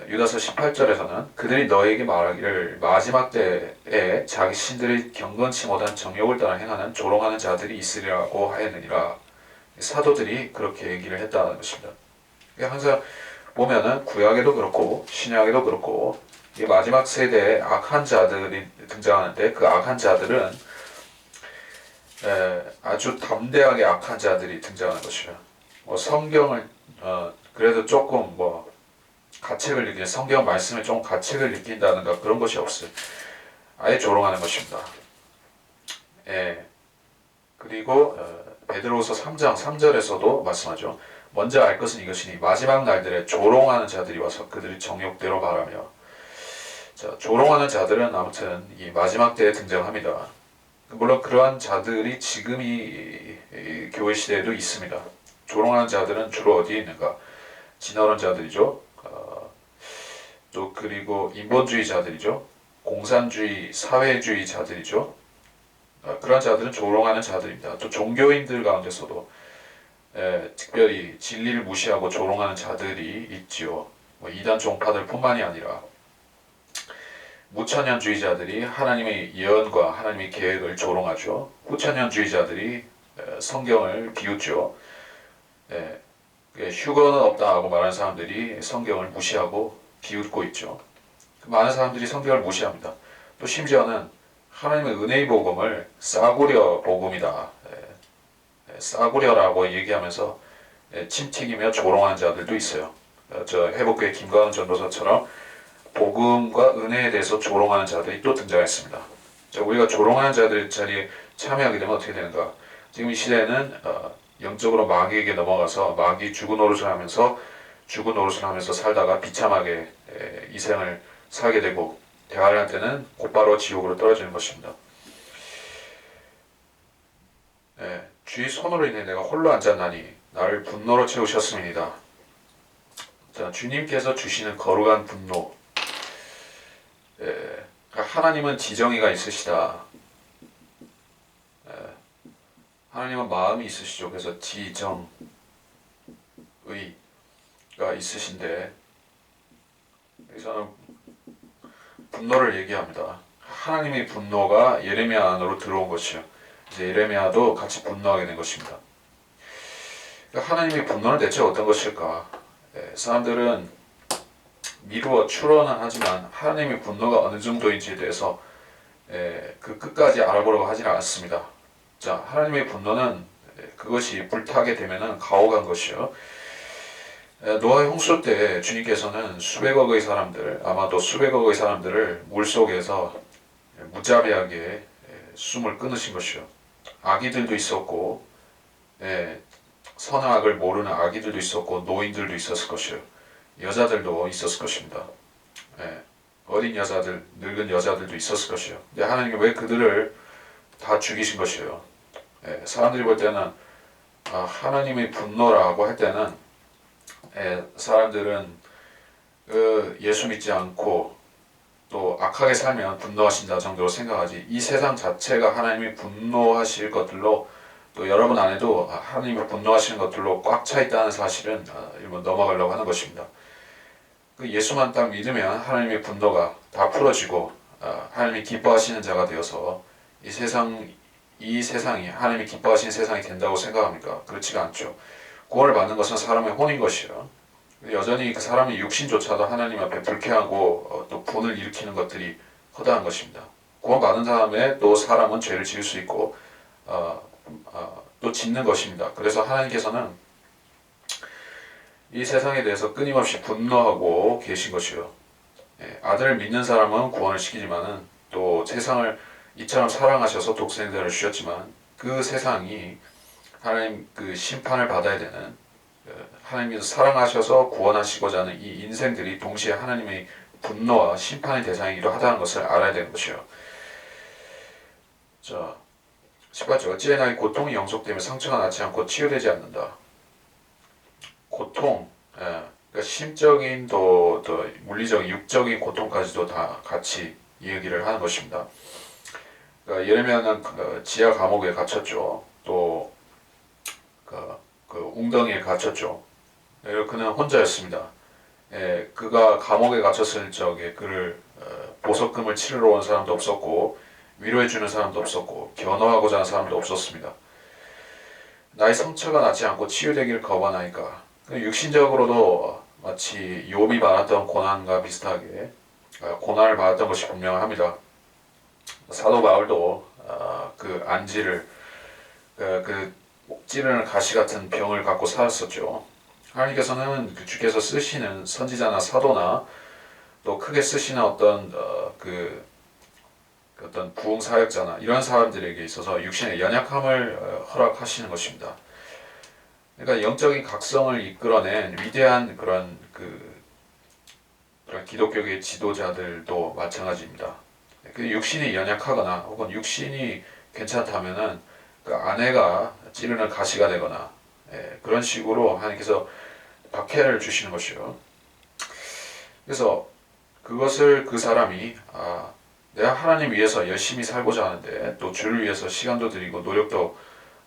Speaker 1: 유다서 18절에서는 그들이 너에게 말하기를 마지막 때에 자신들이 경건치 못한 정욕을 따라 행하는 조롱하는 자들이 있으리라고 하였느니라. 사도들이 그렇게 얘기를 했다는 것입니다. 항상 보면은 구약에도 그렇고 신약에도 그렇고 이 마지막 세대에 악한 자들이 등장하는데 그 악한 자들은 아주 담대하게 악한 자들이 등장하는 것이죠. 성경을 그래도 조금 가책을 느끼는 성경 말씀에 좀 가책을 느낀다든가 그런 것이 없어요. 아예 조롱하는 것입니다. 예. 그리고 베드로후서 3장 3절에서도 말씀하죠. 먼저 알 것은 이것이니 마지막 날들에 조롱하는 자들이 와서 그들이 정욕대로 말하며. 자, 조롱하는 자들은 아무튼 이 마지막 때에 등장합니다. 물론 그러한 자들이 지금 이 교회 시대에도 있습니다. 조롱하는 자들은 주로 어디에 있는가? 진화론 자들이죠. 또 그리고 인본주의자들이죠. 공산주의, 사회주의자들이죠. 그런 자들은 조롱하는 자들입니다. 또 종교인들 가운데서도 특별히 진리를 무시하고 조롱하는 자들이 있지요. 뭐 이단 종파들 뿐만이 아니라 무천년주의자들이 하나님의 예언과 하나님의 계획을 조롱하죠. 후천년주의자들이 성경을 비웃죠. 휴거는 없다 하고 말하는 사람들이 성경을 무시하고 비웃고 있죠. 많은 사람들이 성경을 무시합니다. 또 심지어는 하나님의 은혜의 복음을 싸구려 복음이다. 싸구려라고 얘기하면서 침튀기며 조롱하는 자들도 있어요. 저 회복교회 김가은 전도사처럼 복음과 은혜에 대해서 조롱하는 자들이 또 등장했습니다. 우리가 조롱하는 자들 자리에 참여하게 되면 어떻게 되는가? 지금 이 시대에는 영적으로 마귀에게 넘어가서 마귀 죽은 노릇을 하면서 살다가 비참하게 이 생을 살게 되고 대화를 할 때는 곧바로 지옥으로 떨어지는 것입니다. 주의 손으로 인해 내가 홀로 앉았나니 나를 분노로 채우셨음이니이다. 자, 주님께서 주시는 거룩한 분노. 하나님은 지정의가 있으시다. 하나님은 마음이 있으시죠. 그래서 지정의가 있으신데 여기서는 분노를 얘기합니다. 하나님의 분노가 예레미야 안으로 들어온 것이요. 이제 예레미야도 같이 분노하게 된 것입니다. 그러니까 하나님의 분노는 대체 어떤 것일까? 사람들은 미루어 추론은 하지만 하나님의 분노가 어느 정도인지에 대해서 그 끝까지 알아보려고 하지는 않습니다. 자, 하나님의 분노는 그것이 불타게 되면은 가혹한 것이요. 노아의 홍수 때 주님께서는 수백억의 사람들, 아마도 수백억의 사람들을 물속에서 무자비하게 숨을 끊으신 것이요. 아기들도 있었고, 선악을 모르는 아기들도 있었고, 노인들도 있었을 것이요. 여자들도 있었을 것입니다. 어린 여자들, 늙은 여자들도 있었을 것이요. 근데 하나님이 왜 그들을 다 죽이신 것이요. 사람들이 볼 때는 하나님의 분노라고 할 때는 사람들은 예수 믿지 않고 또 악하게 살면 분노하신다 정도로 생각하지 이 세상 자체가 하나님이 분노하실 것들로 또 여러분 안에도 하나님이 분노하시는 것들로 꽉 차 있다는 사실은 일본 넘어가려고 하는 것입니다. 그 예수만 딱 믿으면 하나님의 분노가 다 풀어지고 하나님이 기뻐하시는 자가 되어서 이 세상이 하나님이 기뻐하시는 세상이 된다고 생각합니까? 그렇지가 않죠. 구원을 받는 것은 사람의 혼인 것이요. 여전히 그 사람의 육신조차도 하나님 앞에 불쾌하고 또 분을 일으키는 것들이 허다한 것입니다. 구원 받은 다음에 또 사람은 죄를 지을 수 있고 또 짓는 것입니다. 그래서 하나님께서는 이 세상에 대해서 끊임없이 분노하고 계신 것이요. 아들을 믿는 사람은 구원을 시키지만은 또 세상을 이처럼 사랑하셔서 독생자를 주셨지만 그 세상이 하나님 그 심판을 받아야 되는 하나님께서 사랑하셔서 구원하시고자 하는 이 인생들이 동시에 하나님의 분노와 심판의 대상이기도 하다는 것을 알아야 되는 것이요. 자, 18절 어찌해 나의 고통이 영속되며 상처가 낫지 않고 치유되지 않는다. 고통, 그러니까 심적인 또 물리적인 육적인 고통까지도 다 같이 이야기를 하는 것입니다. 그러니까 예레미야는 지하 감옥에 갇혔죠. 또 그 웅덩이에 갇혔죠. 그는 혼자였습니다. 그가 감옥에 갇혔을 적에 그를 보석금을 치르러 온 사람도 없었고 위로해주는 사람도 없었고 변호하고자 하는 사람도 없었습니다. 나의 상처가 낫지 않고 치유되기를 거부하나이까. 육신적으로도 마치 욥이 받았던 고난과 비슷하게 고난을 받았던 것이 분명합니다. 사도 바울도 그 안지를 그 찌르는 가시 같은 병을 갖고 살았었죠. 하나님께서는 그 주께서 쓰시는 선지자나 사도나 또 크게 쓰시는 어떤 부흥 사역자나 이런 사람들에게 있어서 육신의 연약함을 허락하시는 것입니다. 그러니까 영적인 각성을 이끌어낸 위대한 그런 기독교계 지도자들도 마찬가지입니다. 그 육신이 연약하거나 혹은 육신이 괜찮다면은 그 아내가 찌르는 가시가 되거나 그런 식으로 하나님께서 박해를 주시는 것이요. 그래서 그것을 그 사람이 내가 하나님 위해서 열심히 살고자 하는데 또 주를 위해서 시간도 들이고 노력도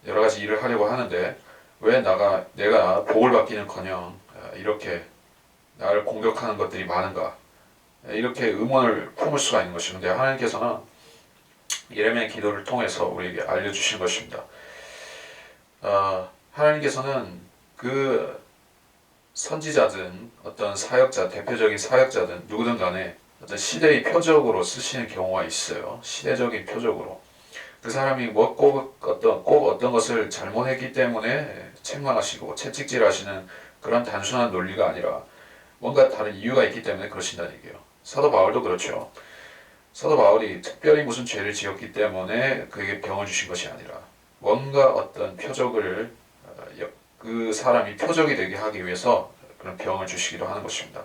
Speaker 1: 여러 가지 일을 하려고 하는데 왜 내가 복을 받기는커녕 이렇게 나를 공격하는 것들이 많은가 이렇게 의문을 품을 수가 있는 것인데 하나님께서는 예레미야의 기도를 통해서 우리에게 알려주신 것입니다. 하나님께서는 그 선지자든 어떤 사역자, 대표적인 사역자든 누구든 간에 어떤 시대의 표적으로 쓰시는 경우가 있어요. 시대적인 표적으로. 그 사람이 꼭 어떤 것을 잘못했기 때문에 책망하시고 채찍질하시는 그런 단순한 논리가 아니라 뭔가 다른 이유가 있기 때문에 그러신다는 얘기예요. 사도 바울도 그렇죠. 사도 바울이 특별히 무슨 죄를 지었기 때문에 그에게 병을 주신 것이 아니라 뭔가 어떤 표적을 그 사람이 표적이 되게 하기 위해서 그런 병을 주시기도 하는 것입니다.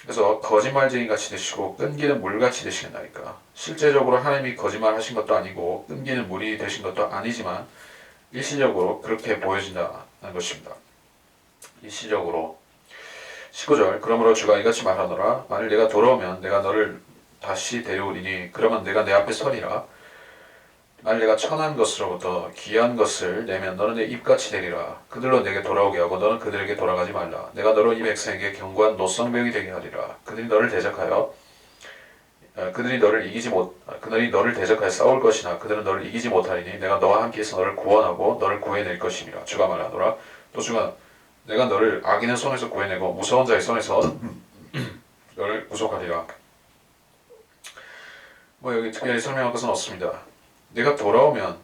Speaker 1: 그래서 거짓말쟁이 같이 되시고 끈기는 물같이 되시겠나이까. 실제적으로 하나님이 거짓말 하신 것도 아니고 끈기는 물이 되신 것도 아니지만 일시적으로 그렇게 보여진다는 것입니다. 일시적으로. 19절 그러므로 주가 이같이 말하노라. 만일 내가 돌아오면 내가 너를 다시 데려오리니 그러면 내가 내 앞에 서리라. 만일 내가 천한 것으로부터 귀한 것을 내면 너는 내 입같이 되리라. 그들로 내게 돌아오게 하고 너는 그들에게 돌아가지 말라. 내가 너로 이 백성에게 견고한 노성벽이 되게 하리라. 그들이 너를 대적하여 싸울 것이나 그들은 너를 이기지 못하리니 내가 너와 함께해서 너를 구원하고 너를 구해낼 것임이라. 주가 말하노라. 또 주가 내가 너를 악인의 손에서 구해내고 무서운 자의 손에서 너를 구속하리라. 여기 특별히 설명할 것은 없습니다. 내가 돌아오면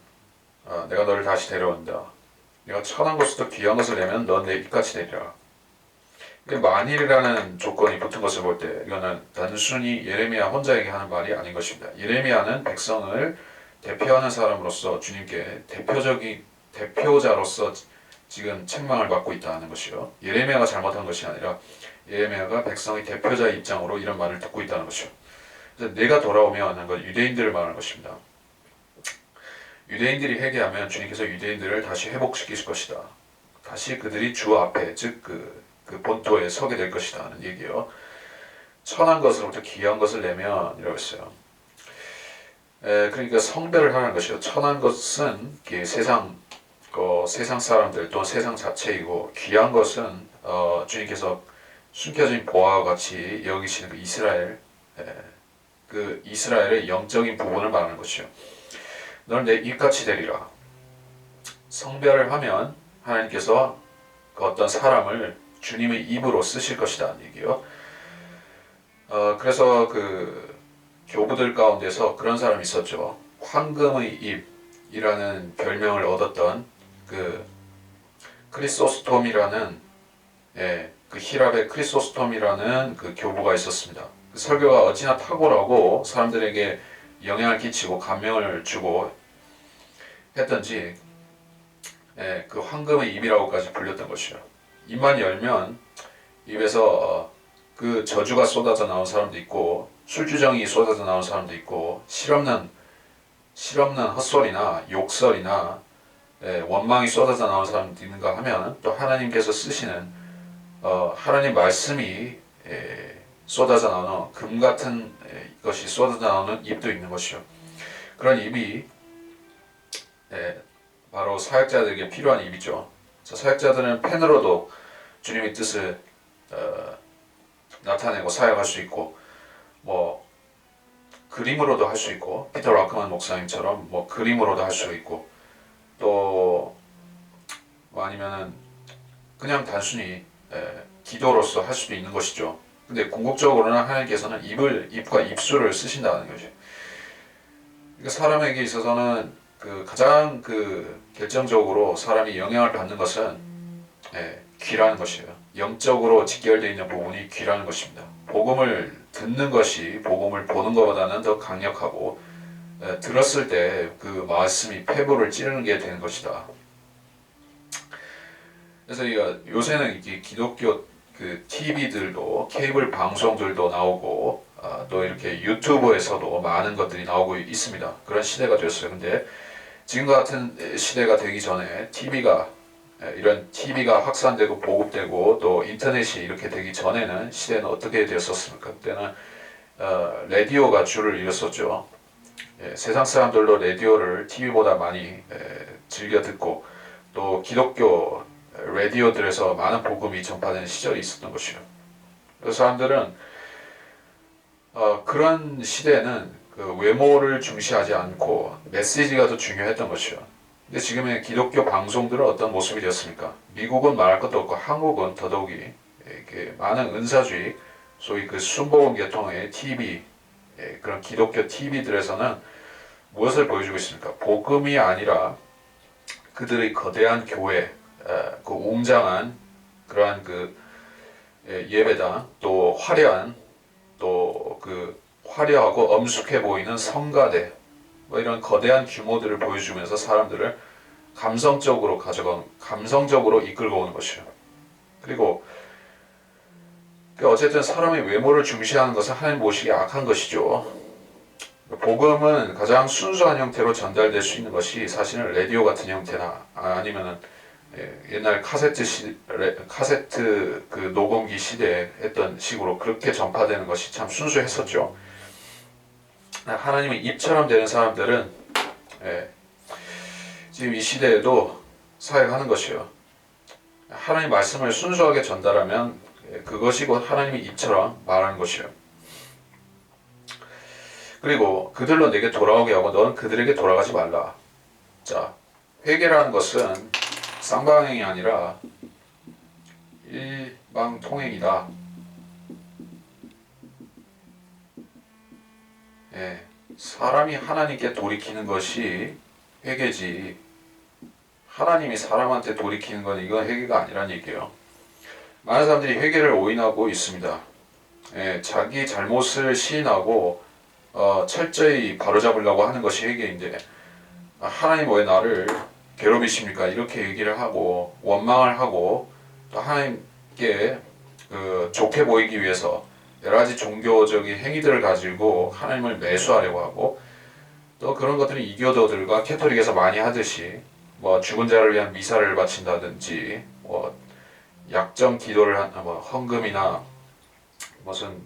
Speaker 1: 내가 너를 다시 데려온다. 내가 천한 것부터 귀한 것을 내면 넌 내 입같이 되리라. 만일이라는 조건이 붙은 것을 볼 때 이거는 단순히 예레미야 혼자에게 하는 말이 아닌 것입니다. 예레미야는 백성을 대표하는 사람으로서 주님께 대표자로서 지금 책망을 받고 있다는 것이요. 예레미야가 잘못한 것이 아니라 예레미야가 백성의 대표자의 입장으로 이런 말을 듣고 있다는 것이요. 그래서 내가 돌아오면 하는 건 유대인들을 말하는 것입니다. 유대인들이 회개하면 주님께서 유대인들을 다시 회복시키실 것이다. 다시 그들이 주 앞에 즉 그 본토에 서게 될 것이다 하는 얘기예요. 천한 것으로부터 귀한 것을 내면 이라고 했어요. 그러니까 성별을 하는 것이요. 천한 것은 세상 사람들 또는 세상 자체이고 귀한 것은 주님께서 숨겨진 보화와 같이 여기시는 그 이스라엘의 영적인 부분을 말하는 것이요. 너는 내 입같이 되리라. 성별을 하면 하나님께서 그 어떤 사람을 주님의 입으로 쓰실 것이다 얘기요. 그래서 그 교부들 가운데서 그런 사람이 있었죠. 황금의 입이라는 별명을 얻었던 그 크리소스톰이라는 그 히랍의 크리소스톰이라는 그 교부가 있었습니다. 그 설교가 어찌나 탁월하고 사람들에게 영향을 끼치고 감명을 주고 했던지 그 황금의 입이라고까지 불렸던 것이요. 입만 열면 입에서 그 저주가 쏟아져 나온 사람도 있고 술주정이 쏟아져 나온 사람도 있고 실없는 헛소리나 욕설이나 원망이 쏟아져 나온 사람도 있는가 하면 또 하나님께서 쓰시는 하나님 말씀이 쏟아져 나오는 금 같은 것이 쏟아져 나오는 입도 있는 것이요. 그런 입이 바로 사역자들에게 필요한 입이죠. 사역자들은 펜으로도 주님의 뜻을 나타내고 사역할 수 있고 그림으로도 할 수 있고 피터 라크만 목사님처럼 그림으로도 할 수 있고 또 아니면은 그냥 단순히 기도로서 할 수도 있는 것이죠. 근데 궁극적으로는 하나님께서는 입과 입술을 쓰신다는 거죠. 그러니까 사람에게 있어서는 가장 결정적으로 사람이 영향을 받는 것은 귀라는 것이에요. 영적으로 직결되어 있는 부분이 귀라는 것입니다. 복음을 듣는 것이 복음을 보는 것보다는 더 강력하고 들었을 때 그 말씀이 폐부를 찌르는 게 되는 것이다. 그래서 요새는 이게 기독교 그 TV들도 케이블 방송들도 나오고 또 이렇게 유튜브에서도 많은 것들이 나오고 있습니다. 그런 시대가 되었어요. 근데 지금과 같은 시대가 되기 전에 이런 TV가 확산되고 보급되고 또 인터넷이 이렇게 되기 전에는 시대는 어떻게 되었었습니까? 그때는 라디오가 주를 이뤘었죠. 세상 사람들도 라디오를 TV보다 많이 즐겨 듣고 또 기독교 라디오들에서 많은 복음이 전파되는 시절이 있었던 것이요. 그래서 사람들은 그런 시대에는 그 외모를 중시하지 않고 메시지가 더 중요했던 것이요. 근데 지금의 기독교 방송들은 어떤 모습이 되었습니까? 미국은 말할 것도 없고 한국은 더더욱이 이렇게 많은 은사주의, 소위 그 순복음 계통의 TV, 그런 기독교 TV들에서는 무엇을 보여주고 있습니까? 복음이 아니라 그들의 거대한 교회, 그 웅장한 그러한 그 예배당, 또 화려한 또 그 화려하고 엄숙해 보이는 성가대, 뭐 이런 거대한 규모들을 보여주면서 사람들을 감성적으로 이끌고 오는 것이요. 그리고 어쨌든 사람의 외모를 중시하는 것은 하나님 보시기에 악한 것이죠. 복음은 가장 순수한 형태로 전달될 수 있는 것이 사실은 라디오 같은 형태나 아니면은 옛날 카세트 그 녹음기 시대에 했던 식으로 그렇게 전파되는 것이 참 순수했었죠. 하나님의 입처럼 되는 사람들은 지금 이 시대에도 사역하는 것이요. 하나님 말씀을 순수하게 전달하면 그것이 곧 하나님의 입처럼 말하는 것이요. 그리고 그들로 내게 돌아오게 하고 너는 그들에게 돌아가지 말라. 자, 회개라는 것은 쌍방향이 아니라 일방통행이다. 사람이 하나님께 돌이키는 것이 회개지, 하나님이 사람한테 돌이키는 건 이건 회개가 아니란 얘기예요. 많은 사람들이 회개를 오인하고 있습니다. 자기 잘못을 시인하고 철저히 바로잡으려고 하는 것이 회개인데, 하나님 왜 나를 괴롭히십니까? 이렇게 얘기를 하고 원망을 하고 또 하나님께 좋게 보이기 위해서 여러 가지 종교적인 행위들을 가지고 하나님을 매수하려고 하고, 또 그런 것들이 이교도들과 캐토릭에서 많이 하듯이 뭐 죽은 자를 위한 미사를 바친다든지 뭐 약정 기도를 뭐 헌금이나 무슨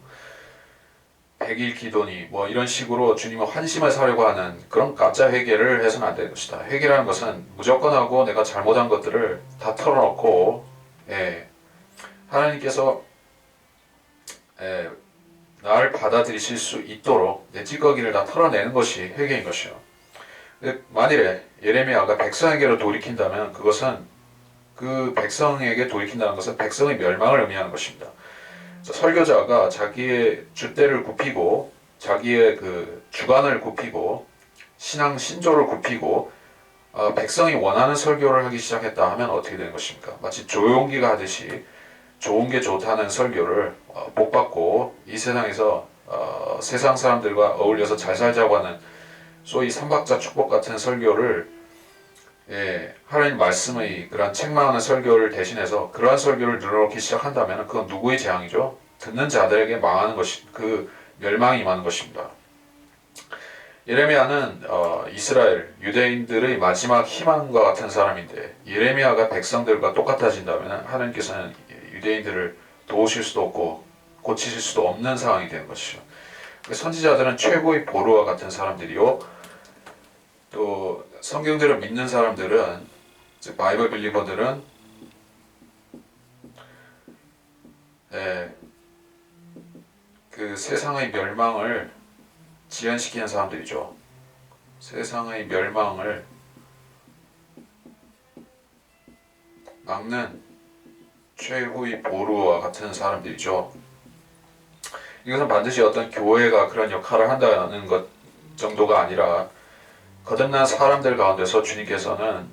Speaker 1: 백일 기도니 뭐 이런 식으로 주님의 환심을 사려고 하는 그런 가짜 회개를 해서는 안 되는 것이다. 회개라는 것은 무조건 하고 내가 잘못한 것들을 다 털어놓고 하나님께서 나를 받아들이실 수 있도록 내 찌꺼기를 다 털어내는 것이 회개인 것이요. 만일에 예레미야가 백성에게로 돌이킨다면 그것은 그 백성에게 돌이킨다는 것은 백성의 멸망을 의미하는 것입니다. 설교자가 자기의 줏대를 굽히고 자기의 그 주관을 굽히고 신앙 신조를 굽히고 백성이 원하는 설교를 하기 시작했다 하면 어떻게 되는 것입니까? 마치 조용기가 하듯이 좋은 게 좋다는 설교를 복받고 이 세상에서 세상 사람들과 어울려서 잘 살자고 하는 소위 삼박자 축복 같은 설교를 하나님 말씀의 그런 책망하는 설교를 대신해서 그러한 설교를 늘어놓기 시작한다면 그건 누구의 재앙이죠? 듣는 자들에게 망하는 것이 그 멸망이 임하는 것입니다. 예레미야는 이스라엘 유대인들의 마지막 희망과 같은 사람인데 예레미야가 백성들과 똑같아진다면 하나님께서는 유대인들을 도우실 수도 없고 고치실 수도 없는 상황이 되는 것이죠. 선지자들은 최고의 보루와 같은 사람들이요, 또 성경들을 믿는 사람들은, 즉 바이블 빌리버들은 그 세상의 멸망을 지연시키는 사람들이죠. 세상의 멸망을 막는 최후의 보루와 같은 사람들이죠. 이것은 반드시 어떤 교회가 그런 역할을 한다는 것 정도가 아니라 거듭난 사람들 가운데서 주님께서는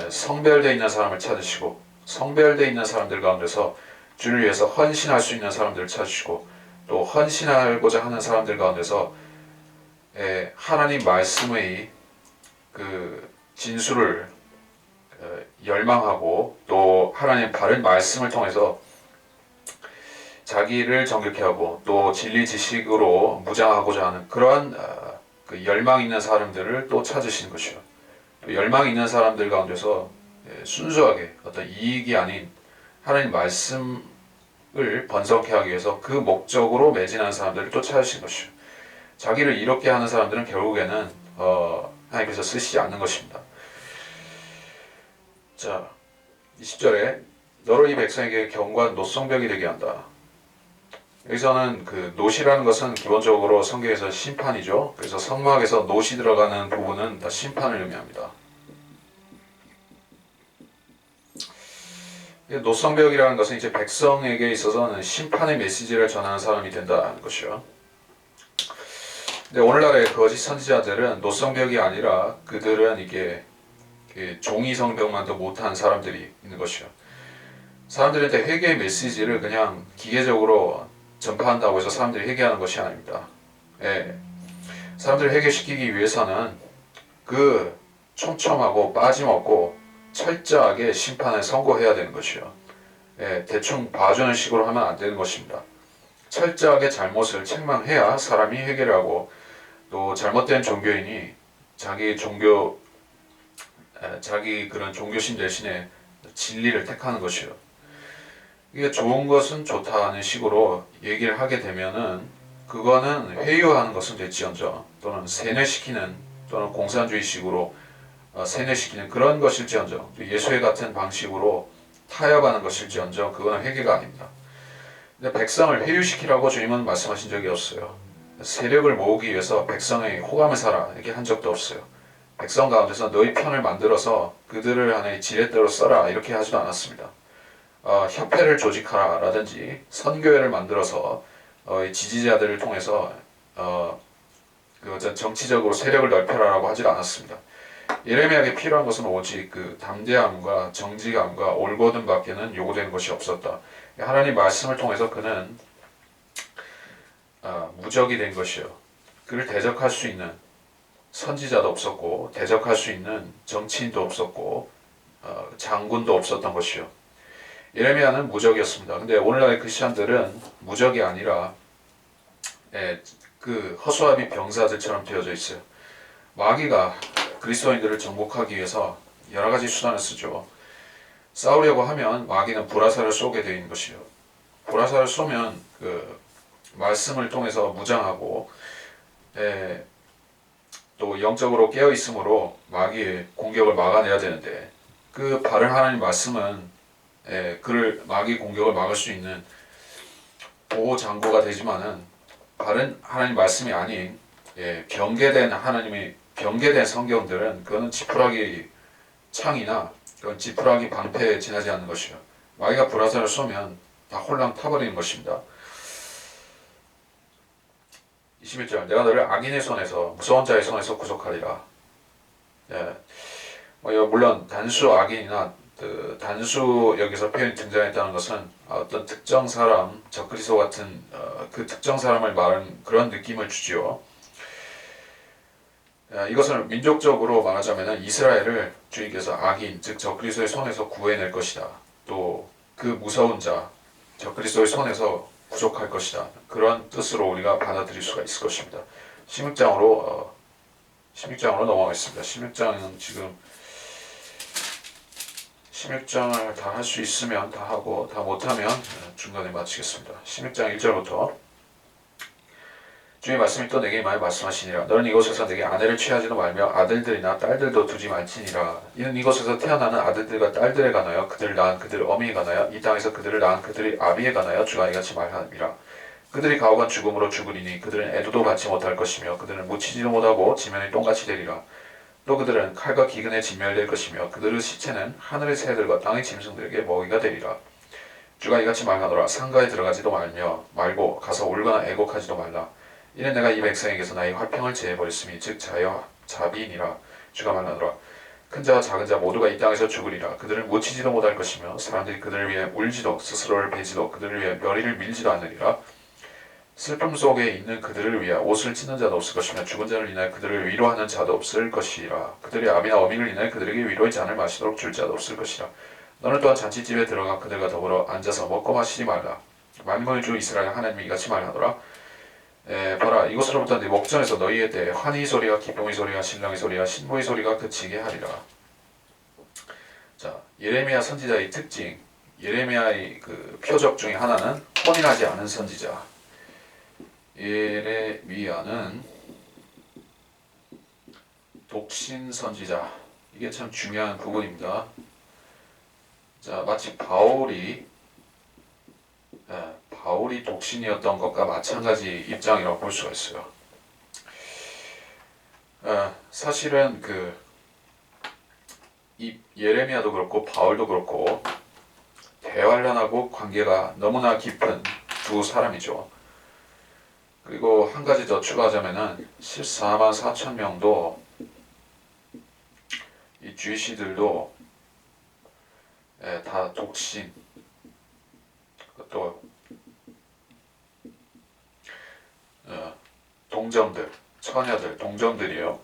Speaker 1: 성별되어 있는 사람을 찾으시고 성별돼 있는 사람들 가운데서 주를 위해서 헌신할 수 있는 사람들을 찾으시고 또 헌신하고자 하는 사람들 가운데서 하나님 말씀의 그 진수를 열망하고 또 하나님 바른 말씀을 통해서 자기를 정결케 하고 또 진리 지식으로 무장하고자 하는 그러한 그 열망 있는 사람들을 또 찾으시는 것이요. 또 열망 있는 사람들 가운데서 순수하게 어떤 이익이 아닌 하나님 말씀을 번성케 하기 위해서 그 목적으로 매진하는 사람들을 또 찾으시는 것이요. 자기를 이롭게 하는 사람들은 결국에는 하나님께서 쓰시지 않는 것입니다. 자, 20절에 너로 이 백성에게 경고한 노성벽이 되게 한다. 여기서는 그 노시라는 것은 기본적으로 성경에서 심판이죠. 그래서 성막에서 노시 들어가는 부분은 다 심판을 의미합니다. 노성벽이라는 것은 이제 백성에게 있어서는 심판의 메시지를 전하는 사람이 된다는 것이요. 근데 오늘날의 거짓 선지자들은 노성벽이 아니라 그들은 이게 종이 성벽만도 못한 사람들이 있는 것이요. 사람들한테 회개의 메시지를 그냥 기계적으로 전파한다고 해서 사람들이 회개하는 것이 아닙니다. 사람들을 회개시키기 위해서는 그 촘촘하고 빠짐없고 철저하게 심판을 선고해야 되는 것이요. 대충 봐주는 식으로 하면 안 되는 것입니다. 철저하게 잘못을 책망해야 사람이 회개를 하고 또 잘못된 종교인이 자기 그런 종교심 대신에 진리를 택하는 것이요. 이게 좋은 것은 좋다는 식으로 얘기를 하게 되면은 그거는 회유하는 것은 될지언정 또는 세뇌시키는 또는 공산주의식으로 세뇌시키는 그런 것일지언정 또 예수의 같은 방식으로 타협하는 것일지언정 그거는 회개가 아닙니다. 근데 백성을 회유시키라고 주님은 말씀하신 적이 없어요. 세력을 모으기 위해서 백성의 호감을 사라 이렇게 한 적도 없어요. 백성 가운데서 너희 편을 만들어서 그들을 하나의 지렛대로 써라 이렇게 하지도 않았습니다. 협회를 조직하라 라든지 선교회를 만들어서 지지자들을 통해서 정치적으로 세력을 넓혀라라고 하지 않았습니다. 예레미야에게 필요한 것은 오직 그 담대함과 정직함과 올곧음밖에는 요구되는 것이 없었다. 하나님 말씀을 통해서 그는 무적이 된 것이요. 그를 대적할 수 있는 선지자도 없었고 대적할 수 있는 정치인도 없었고 장군도 없었던 것이요. 예레미야는 무적이었습니다. 근데 오늘날의 크리스천들은 무적이 아니라 그 허수아비 병사들처럼 되어져 있어요. 마귀가 그리스도인들을 정복하기 위해서 여러 가지 수단을 쓰죠. 싸우려고 하면 마귀는 불화살을 쏘게 되어 있는 것이요. 불화살을 쏘면 그 말씀을 통해서 무장하고 또 영적으로 깨어 있으므로 마귀의 공격을 막아내야 되는데 그 바른 하나님 말씀은 그를 마귀 공격을 막을 수 있는 보호 장구가 되지만은 바른 하나님 말씀이 아닌 병개된 성경들은 그거는 지푸라기 창이나 그런 지푸라기 방패에 지나지 않는 것이요. 마귀가 불화살을 쏘면 다 홀랑 타버리는 것입니다. 21절 내가 너를 악인의 손에서 무서운 자의 손에서 구속하리라. 물론 단수 악인이나 단수 여기서 표현이 등장했다는 것은 어떤 특정 사람, 적그리스도 같은 그 특정 사람을 말하는 그런 느낌을 주지요. 이것을 민족적으로 말하자면 이스라엘을 주님께서 악인, 즉 적그리스도의 손에서 구해낼 것이다. 또 그 무서운 자, 적그리스도의 손에서 구속할 것이다. 그런 뜻으로 우리가 받아들일 수가 있을 것입니다. 16장으로 넘어가겠습니다. 16장은 지금 16장을 다 할 수 있으면 다 하고 다 못하면 중간에 마치겠습니다. 16장 1절부터 주의 말씀이 또 내게 많이 말씀하시니라. 너는 이곳에서 내게 아내를 취하지도 말며 아들들이나 딸들도 두지 말지니라. 이는 이곳에서 태어나는 아들들과 딸들에 관하여 그들을 낳은 그들 어미에 관하여 이 땅에서 그들을 낳은 그들의 아비에 관하여 주가 이같이 말함이라. 그들이 가오간 죽음으로 죽으리니 그들은 애도도 받지 못할 것이며 그들은 묻히지도 못하고 지면의 똥같이 되리라. 또 그들은 칼과 기근에 진멸될 것이며 그들의 시체는 하늘의 새들과 땅의 짐승들에게 먹이가 되리라. 주가 이같이 말하노라. 상가에 들어가지도 말고 가서 울거나 애곡하지도 말라. 이는 내가 이 백성에게서 나의 화평을 제해버렸으니 즉 자비이니라. 주가 말하노라. 큰 자와 작은 자 모두가 이 땅에서 죽으리라. 그들을 묻히지도 못할 것이며 사람들이 그들을 위해 울지도 스스로를 베지도 그들을 위해 멸의를 밀지도 않으리라. 슬픔 속에 있는 그들을 위해 옷을 찢는 자도 없을 것이며 죽은 자를 인하여 그들을 위로하는 자도 없을 것이라. 그들의 아비나 어미를 인하여 그들에게 위로의 잔을 마시도록 줄 자도 없을 것이라. 너는 또한 잔치집에 들어가 그들과 더불어 앉아서 먹고 마시지 말라. 만군의 주 이스라엘 하나님이 이같이 말하노라. 봐라, 이곳으로부터 네 목전에서 너희에 대해 환희 소리와 기쁨의 소리와 신랑의 소리와 신부의 소리가 그치게 하리라. 자, 예레미야 선지자의 특징, 예레미야의 그 표적 중에 하나는 혼인하지 않은 선지자. 예레미야는 독신 선지자. 이게 참 중요한 부분입니다. 자, 마치 바울이 독신이었던 것과 마찬가지 입장이라고 볼 수가 있어요. 사실은 이 예레미야도 그렇고 바울도 그렇고 대환란하고 관계가 너무나 깊은 두 사람이죠. 그리고 한 가지 더 추가하자면은 14만 4천 명도 이 주이시들도 다 독신, 또 동정들, 처녀들, 동정들이에요.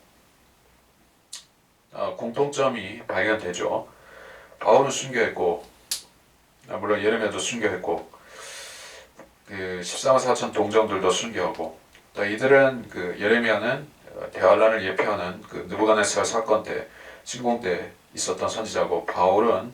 Speaker 1: 공통점이 발견되죠. 바울은 순교했고, 물론 예레미야도 순교했고, 그 14만 4천 동정들도 순교하고, 또 이들은 예레미야는 대환란을 예표하는 그 느부갓네살 사건 때, 침공 때 있었던 선지자고, 바울은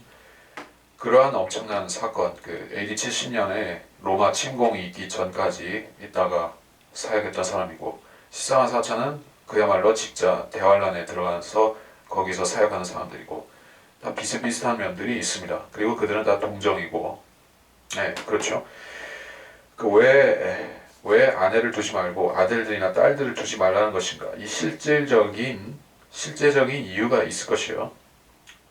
Speaker 1: 그러한 엄청난 사건, AD 70년에 로마 침공이 있기 전까지 있다가 사역했던 사람이고, 14만 4천은 그야말로 직접 대환란에 들어가서 거기서 사역하는 사람들이고, 다 비슷비슷한 면들이 있습니다. 그리고 그들은 다 동정이고, 네, 그렇죠. 왜 아내를 두지 말고 아들들이나 딸들을 두지 말라는 것인가? 이 실제적인 이유가 있을 것이에요.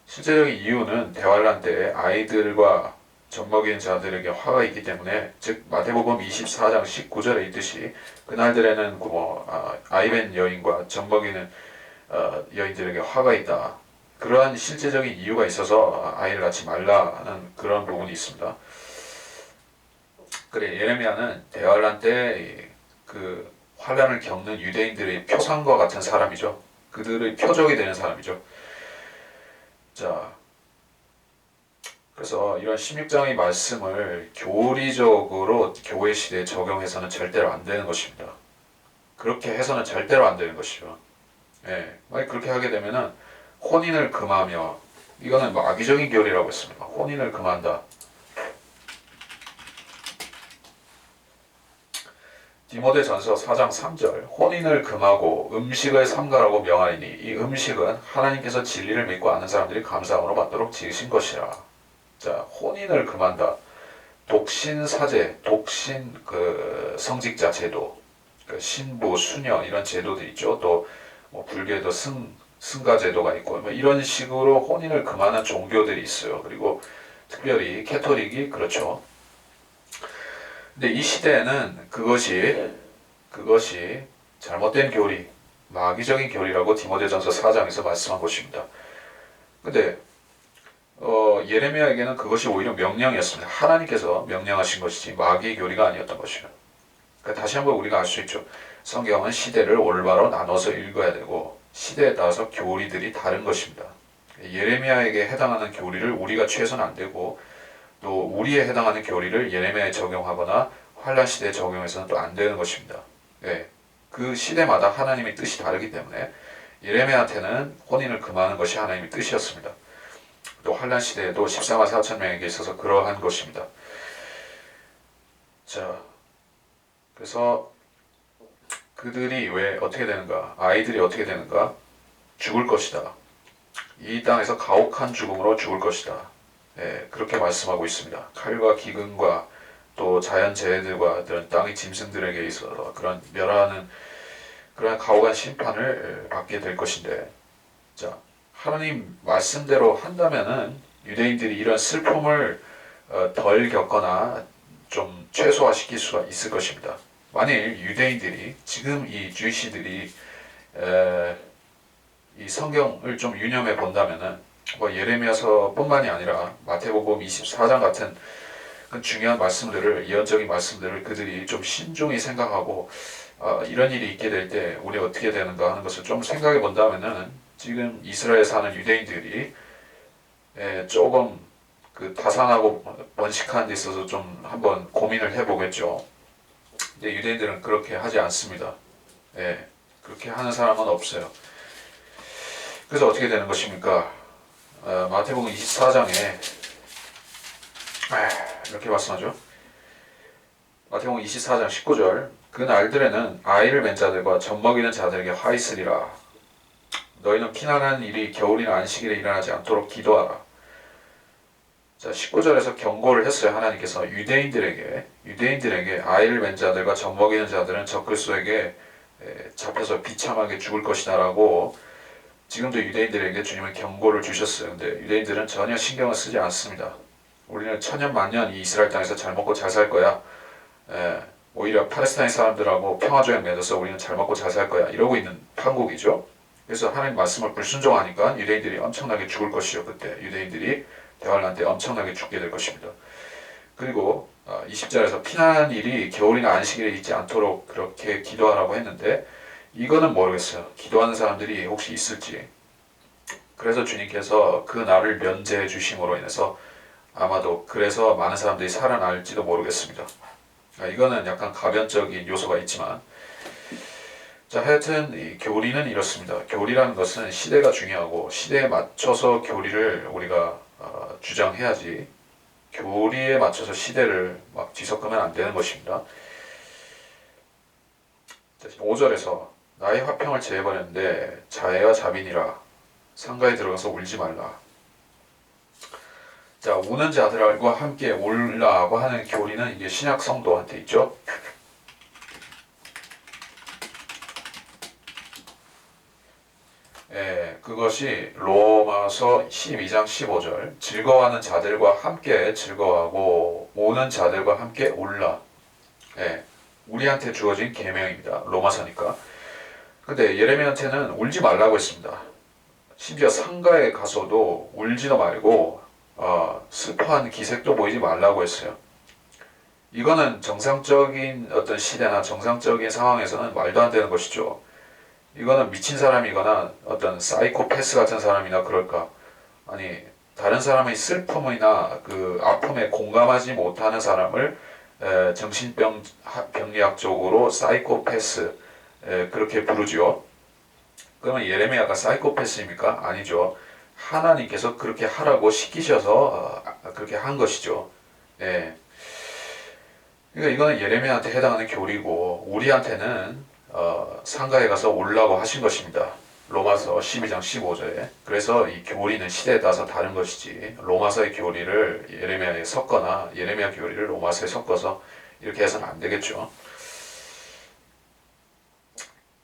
Speaker 1: 실제적인 이유는 대환란 때 아이들과 젖먹이는 자들에게 화가 있기 때문에, 즉 마태복음 24장 19절에 있듯이 그날들에는 아이벤 여인과 젖먹이는 여인들에게 화가 있다. 그러한 실제적인 이유가 있어서 아이를 낳지 말라는 그런 부분이 있습니다. 그래, 예레미야는 대환란 때 그 환란을 겪는 유대인들의 표상과 같은 사람이죠. 그들의 표적이 되는 사람이죠. 자, 그래서 이런 16장의 말씀을 교리적으로 교회 시대에 적용해서는 절대로 안 되는 것입니다. 그렇게 해서는 절대로 안 되는 것이죠. 만약 그렇게 하게 되면은 혼인을 금하며, 이거는 악의적인 교리라고 했습니다. 혼인을 금한다. 디모데전서 4장 3절, 혼인을 금하고 음식을 삼가라고 명하리니 이 음식은 하나님께서 진리를 믿고 아는 사람들이 감사함으로 받도록 지으신 것이라. 자, 혼인을 금한다. 독신사제, 성직자 제도, 신부, 수녀 이런 제도들 있죠. 또 불교에도 승가 제도가 있고 이런 식으로 혼인을 금하는 종교들이 있어요. 그리고 특별히 캐토릭이 그렇죠. 근데 이 시대에는 그것이 잘못된 교리, 마귀적인 교리라고 디모데전서 4장에서 말씀한 것입니다. 근데 예레미야에게는 그것이 오히려 명령이었습니다. 하나님께서 명령하신 것이지 마귀의 교리가 아니었던 것이에요. 그러니까 다시 한번 우리가 알 수 있죠. 성경은 시대를 올바로 나눠서 읽어야 되고 시대에 따라서 교리들이 다른 것입니다. 예레미야에게 해당하는 교리를 우리가 취해서는 안 되고, 또 우리에 해당하는 교리를 예레미야에 적용하거나 환란 시대에 적용해서는 또 안 되는 것입니다. 그 시대마다 하나님의 뜻이 다르기 때문에 예레미야한테는 혼인을 금하는 것이 하나님의 뜻이었습니다. 또 환란 시대에도 14만 4천 명에게 있어서 그러한 것입니다. 자, 그래서 그들이 왜 어떻게 되는가? 아이들이 어떻게 되는가? 죽을 것이다. 이 땅에서 가혹한 죽음으로 죽을 것이다. 그렇게 말씀하고 있습니다. 칼과 기근과 또 자연재해들과 이런 땅의 짐승들에게 있어서 그런 멸하는 그런 가혹한 심판을 받게 될 것인데, 자, 하나님 말씀대로 한다면은 유대인들이 이런 슬픔을 덜 겪거나 좀 최소화시킬 수가 있을 것입니다. 만일 유대인들이 지금 이 주이시들이 이 성경을 좀 유념해 본다면은 뭐 예레미야서뿐만이 아니라 마태복음 24장 같은 그 중요한 말씀들을 예언적인 말씀들을 그들이 좀 신중히 생각하고 이런 일이 있게 될 때 우리 어떻게 되는가 하는 것을 좀 생각해 본다면은 지금 이스라엘 사는 유대인들이 조금 그 타산하고 번식하는 데 있어서 좀 한번 고민을 해보겠죠. 근데 유대인들은 그렇게 하지 않습니다. 그렇게 하는 사람은 없어요. 그래서 어떻게 되는 것입니까? 마태복음 24장에 이렇게 말씀하죠. 마태복음 24장 19절 그 날들에는 아이를 뵌 자들과 젖먹이는 자들에게 화 있으리라. 너희는 피난하는 일이 겨울이나 안식일에 일어나지 않도록 기도하라. 자, 19절에서 경고를 했어요. 하나님께서 유대인들에게 아이를 뵌 자들과 젖먹이는 자들은 적그리스도에게 잡혀서 비참하게 죽을 것이다 라고 지금도 유대인들에게 주님은 경고를 주셨어요. 근데 유대인들은 전혀 신경을 쓰지 않습니다. 우리는 천년 만년 이 이스라엘 땅에서 잘 먹고 잘 살 거야. 오히려 팔레스타인 사람들하고 평화조약 맺어서 우리는 잘 먹고 잘 살 거야. 이러고 있는 판국이죠. 그래서 하나님 말씀을 불순종하니까 유대인들이 엄청나게 죽을 것이요. 그때 유대인들이 대환란 때 엄청나게 죽게 될 것입니다. 그리고 20절에서 피난하는 일이 겨울이나 안식일에 있지 않도록 그렇게 기도하라고 했는데 이거는 모르겠어요. 기도하는 사람들이 혹시 있을지. 그래서 주님께서 그 날을 면제해 주심으로 인해서 아마도 그래서 많은 사람들이 살아날지도 모르겠습니다. 이거는 약간 가변적인 요소가 있지만 자, 하여튼 이 교리는 이렇습니다. 교리라는 것은 시대가 중요하고 시대에 맞춰서 교리를 우리가 주장해야지 교리에 맞춰서 시대를 막 뒤섞으면 안 되는 것입니다. 5절에서 나의 화평을 제해버렸는데 자애와 자빈이라 상가에 들어가서 울지 말라. 자, 우는 자들과 함께 울라고 하는 교리는 이게 신약 성도한테 있죠. 그것이 로마서 12장 15절 즐거워하는 자들과 함께 즐거워하고 우는 자들과 함께 울라. 우리한테 주어진 계명입니다. 로마서니까. 근데 예레미야한테는 울지 말라고 했습니다. 심지어 상가에 가서도 울지도 말고 슬퍼하는 기색도 보이지 말라고 했어요. 이거는 정상적인 어떤 시대나 정상적인 상황에서는 말도 안 되는 것이죠. 이거는 미친 사람이거나 어떤 사이코패스 같은 사람이나 그럴까? 아니 다른 사람의 슬픔이나 그 아픔에 공감하지 못하는 사람을 정신병리학적으로 사이코패스 그렇게 부르죠. 그러면 예레미야가 사이코패스입니까? 아니죠. 하나님께서 그렇게 하라고 시키셔서 그렇게 한 것이죠. 그러니까 이거는 예레미야한테 해당하는 교리고 우리한테는 상가에 가서 울라고 하신 것입니다. 로마서 12장 15절에. 그래서 이 교리는 시대에 따라서 다른 것이지 로마서의 교리를 예레미야에 섞거나 예레미야 교리를 로마서에 섞어서 이렇게 해서는 안 되겠죠.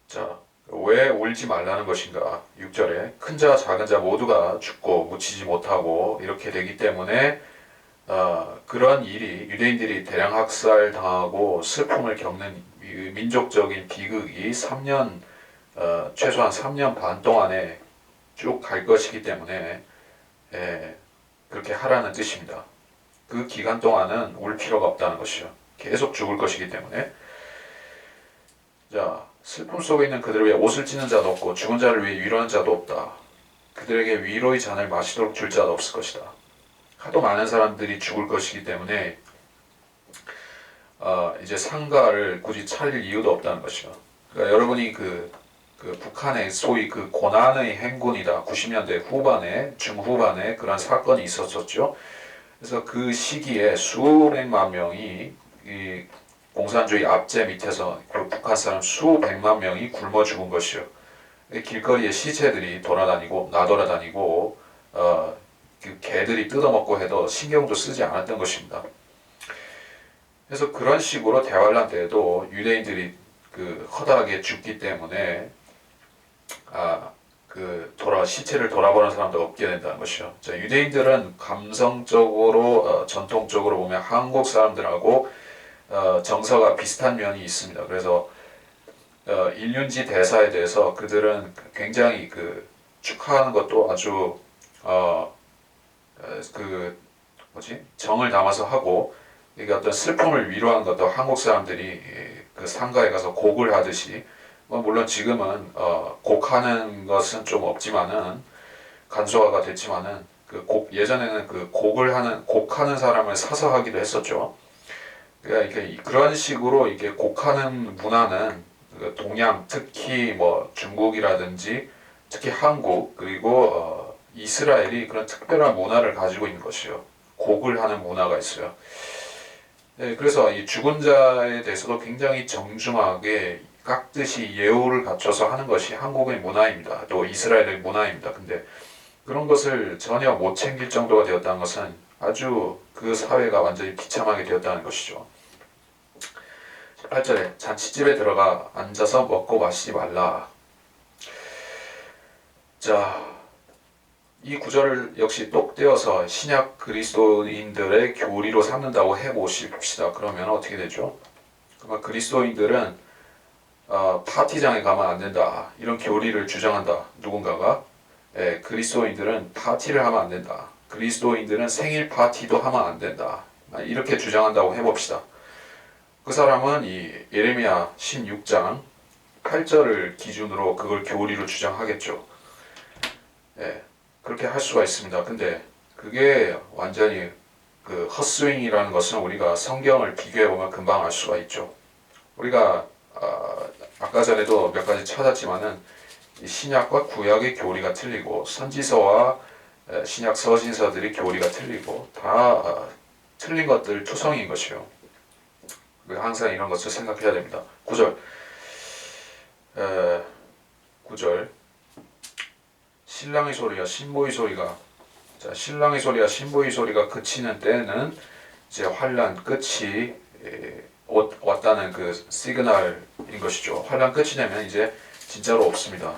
Speaker 1: 자, 왜 울지 말라는 것인가? 6절에 큰 자 작은 자 모두가 죽고 묻히지 못하고 이렇게 되기 때문에 그런 일이 유대인들이 대량 학살 당하고 슬픔을 겪는 민족적인 비극이 3년 최소한 3년 반 동안에 쭉 갈 것이기 때문에 그렇게 하라는 뜻입니다. 그 기간 동안은 울 필요가 없다는 것이죠. 계속 죽을 것이기 때문에. 자, 슬픔 속에 있는 그들을 위해 옷을 찢는 자도 없고 죽은 자를 위해 위로하는 자도 없다. 그들에게 위로의 잔을 마시도록 줄 자도 없을 것이다. 하도 많은 사람들이 죽을 것이기 때문에 이제 상가를 굳이 차릴 이유도 없다는 것이죠. 그러니까 여러분이 그 북한의 소위 그 고난의 행군이다. 90년대 후반에 중후반에 그런 사건이 있었었죠. 그래서 그 시기에 수백만 명이 이 공산주의 압제 밑에서 그 북한 사람 수백만 명이 굶어 죽은 것이요. 길거리에 시체들이 돌아다니고 나돌아다니고 그 개들이 뜯어먹고 해도 신경도 쓰지 않았던 것입니다. 그래서 그런 식으로 대환란 때에도 유대인들이 그 허다하게 죽기 때문에 시체를 돌아보는 사람도 없게 된다는 것이죠. 자, 유대인들은 감성적으로 전통적으로 보면 한국 사람들하고 정서가 비슷한 면이 있습니다. 그래서 일륜지 대사에 대해서 그들은 굉장히 축하하는 것도 아주 그 정을 담아서 하고, 이게 어떤 슬픔을 위로하는 것도 한국 사람들이 그 상가에 가서 곡을 하듯이, 뭐 물론 지금은 곡하는 것은 좀 없지만은 간소화가 됐지만은 예전에는 그 곡하는 사람을 사서 하기도 했었죠. 그러니까 이렇게 그런 식으로 이게 곡하는 문화는 그 동양, 특히 뭐 중국이라든지 특히 한국 그리고 이스라엘이 그런 특별한 문화를 가지고 있는 것이요. 곡을 하는 문화가 있어요. 네, 그래서 이 죽은 자에 대해서도 굉장히 정중하게 깍듯이 예우를 갖춰서 하는 것이 한국의 문화입니다. 또 이스라엘의 문화입니다. 근데 그런 것을 전혀 못 챙길 정도가 되었다는 것은 아주 그 사회가 완전히 비참하게 되었다는 것이죠. 8절에 잔치집에 들어가 앉아서 먹고 마시지 말라. 자, 이 구절을 역시 똑 떼어서 신약 그리스도인들의 교리로 삼는다고 해보십시다. 그러면 어떻게 되죠? 그러면 그리스도인들은 파티장에 가면 안 된다. 이런 교리를 주장한다. 누군가가. 그리스도인들은 파티를 하면 안 된다. 그리스도인들은 생일 파티도 하면 안 된다. 이렇게 주장한다고 해봅시다. 그 사람은 이 예레미야 16장 8절을 기준으로 그걸 교리로 주장하겠죠. 그렇게 할 수가 있습니다. 근데 그게 완전히 그 헛스윙이라는 것은 우리가 성경을 비교해보면 금방 알 수가 있죠. 우리가 아까 전에도 몇 가지 찾았지만은 신약과 구약의 교리가 틀리고 선지서와 신약 서신서들의 교리가 틀리고 다 틀린 것들 투성이인 것이요. 항상 이런 것을 생각해야 됩니다. 9절 9절 신랑의 소리와 신부의 소리가 신랑의 소리와 신부의 소리가 그치는 때는 이제 환난 끝이 왔다는 그 시그널인 것이죠. 환난 끝이 되면 이제 진짜로 없습니다.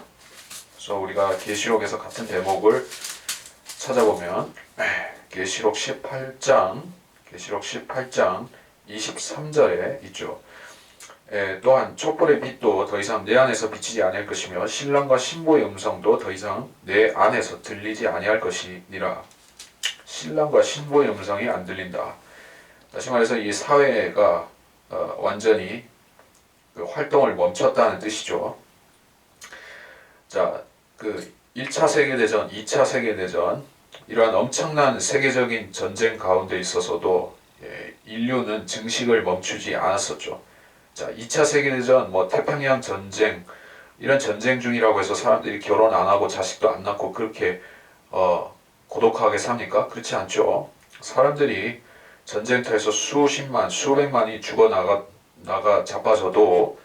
Speaker 1: 그래서 우리가 계시록에서 같은 대목을 찾아보면 계시록 18장 23절에 있죠. 또한 촛불의 빛도 더 이상 내 안에서 비치지 아니할 것이며 신랑과 신부의 음성도 더 이상 내 안에서 들리지 아니할 것이니라. 신랑과 신부의 음성이 안 들린다. 다시 말해서 이 사회가 완전히 그 활동을 멈췄다는 뜻이죠. 자, 그 1차 세계대전, 2차 세계대전 이러한 엄청난 세계적인 전쟁 가운데 있어서도 인류는 증식을 멈추지 않았었죠. 자, 2차 세계대전, 뭐 태평양 전쟁 이런 전쟁 중이라고 해서 사람들이 결혼 안 하고 자식도 안 낳고 그렇게 고독하게 삽니까? 그렇지 않죠. 사람들이 전쟁터에서 수십만, 수백만이 죽어 나가 자빠져도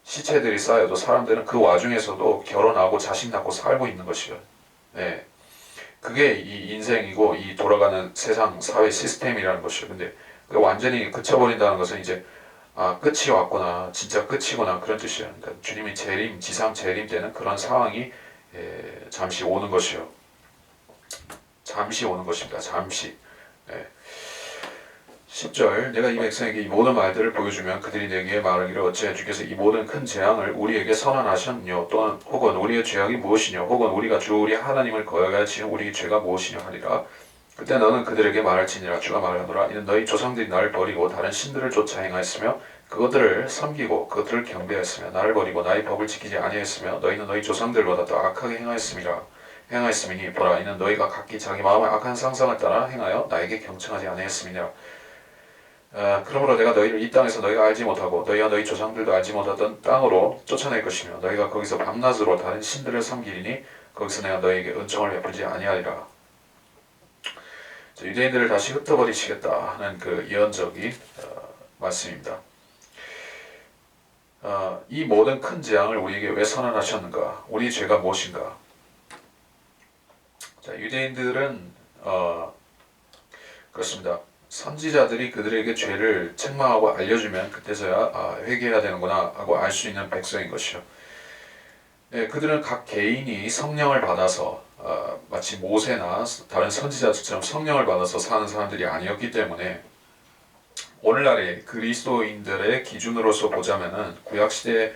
Speaker 1: 시체들이 쌓여도 사람들은 그 와중에서도 결혼하고 자식 낳고 살고 있는 것이요. 그게 이 인생이고 이 돌아가는 세상 사회 시스템이라는 것이요. 근데 완전히 그쳐버린다는 것은 이제 끝이 왔구나, 진짜 끝이구나 그런 뜻이에요. 그러니까 주님이 지상 재림 때는 그런 상황이 잠시 오는 것이요. 잠시 오는 것입니다. 잠시. 10절 내가 이 백성에게 이 모든 말들을 보여주면 그들이 내게 말하기를 어찌하여 주께서 이 모든 큰 재앙을 우리에게 선언하셨뇨 또는 혹은 우리의 죄악이 무엇이뇨 혹은 우리가 주 우리 하나님을 거역하여 지은 우리의 죄가 무엇이뇨 하리라. 그때 너는 그들에게 말할지니라. 주가 말하노라. 이는 너희 조상들이 나를 버리고 다른 신들을 쫓아 행하였으며 그것들을 섬기고 그것들을 경배하였으며 나를 버리고 나의 법을 지키지 아니하였으며 너희는 너희 조상들보다 더 악하게 행하였음이니 보라 이는 너희가 각기 자기 마음의 악한 상상을 따라 행하여 나에게 경청하지 아니하였음이니라. 그러므로 내가 너희를 이 땅에서 너희가 알지 못하고 너희와 너희 조상들도 알지 못하던 땅으로 쫓아낼 것이며 너희가 거기서 밤낮으로 다른 신들을 섬기리니 거기서 내가 너희에게 은총을 베풀지 아니하리라. 유대인들을 다시 흩어버리시겠다 하는 그 예언적인 말씀입니다. 이 모든 큰 재앙을 우리에게 왜 선언하셨는가? 우리 죄가 무엇인가? 자, 유대인들은 그렇습니다. 선지자들이 그들에게 죄를 책망하고 알려주면 그때서야 회개해야 되는구나 하고 알 수 있는 백성인 것이요. 그들은 각 개인이 성령을 받아서 마치 모세나 다른 선지자들처럼 성령을 받아서 사는 사람들이 아니었기 때문에 오늘날의 그리스도인들의 기준으로서 보자면은 구약시대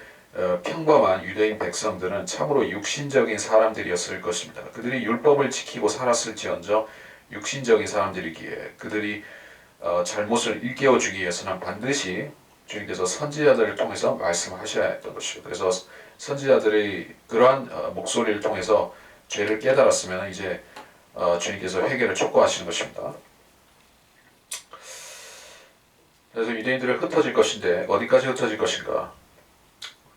Speaker 1: 평범한 유대인 백성들은 참으로 육신적인 사람들이었을 것입니다. 그들이 율법을 지키고 살았을지언정 육신적인 사람들이기에 그들이 잘못을 일깨워주기 위해서는 반드시 주님께서 선지자들을 통해서 말씀하셔야 했던 것이죠. 그래서 선지자들이 그러한 목소리를 통해서 죄를 깨달았으면 이제 주님께서 회개를 촉구하시는 것입니다. 그래서 유대인들은 흩어질 것인데 어디까지 흩어질 것인가?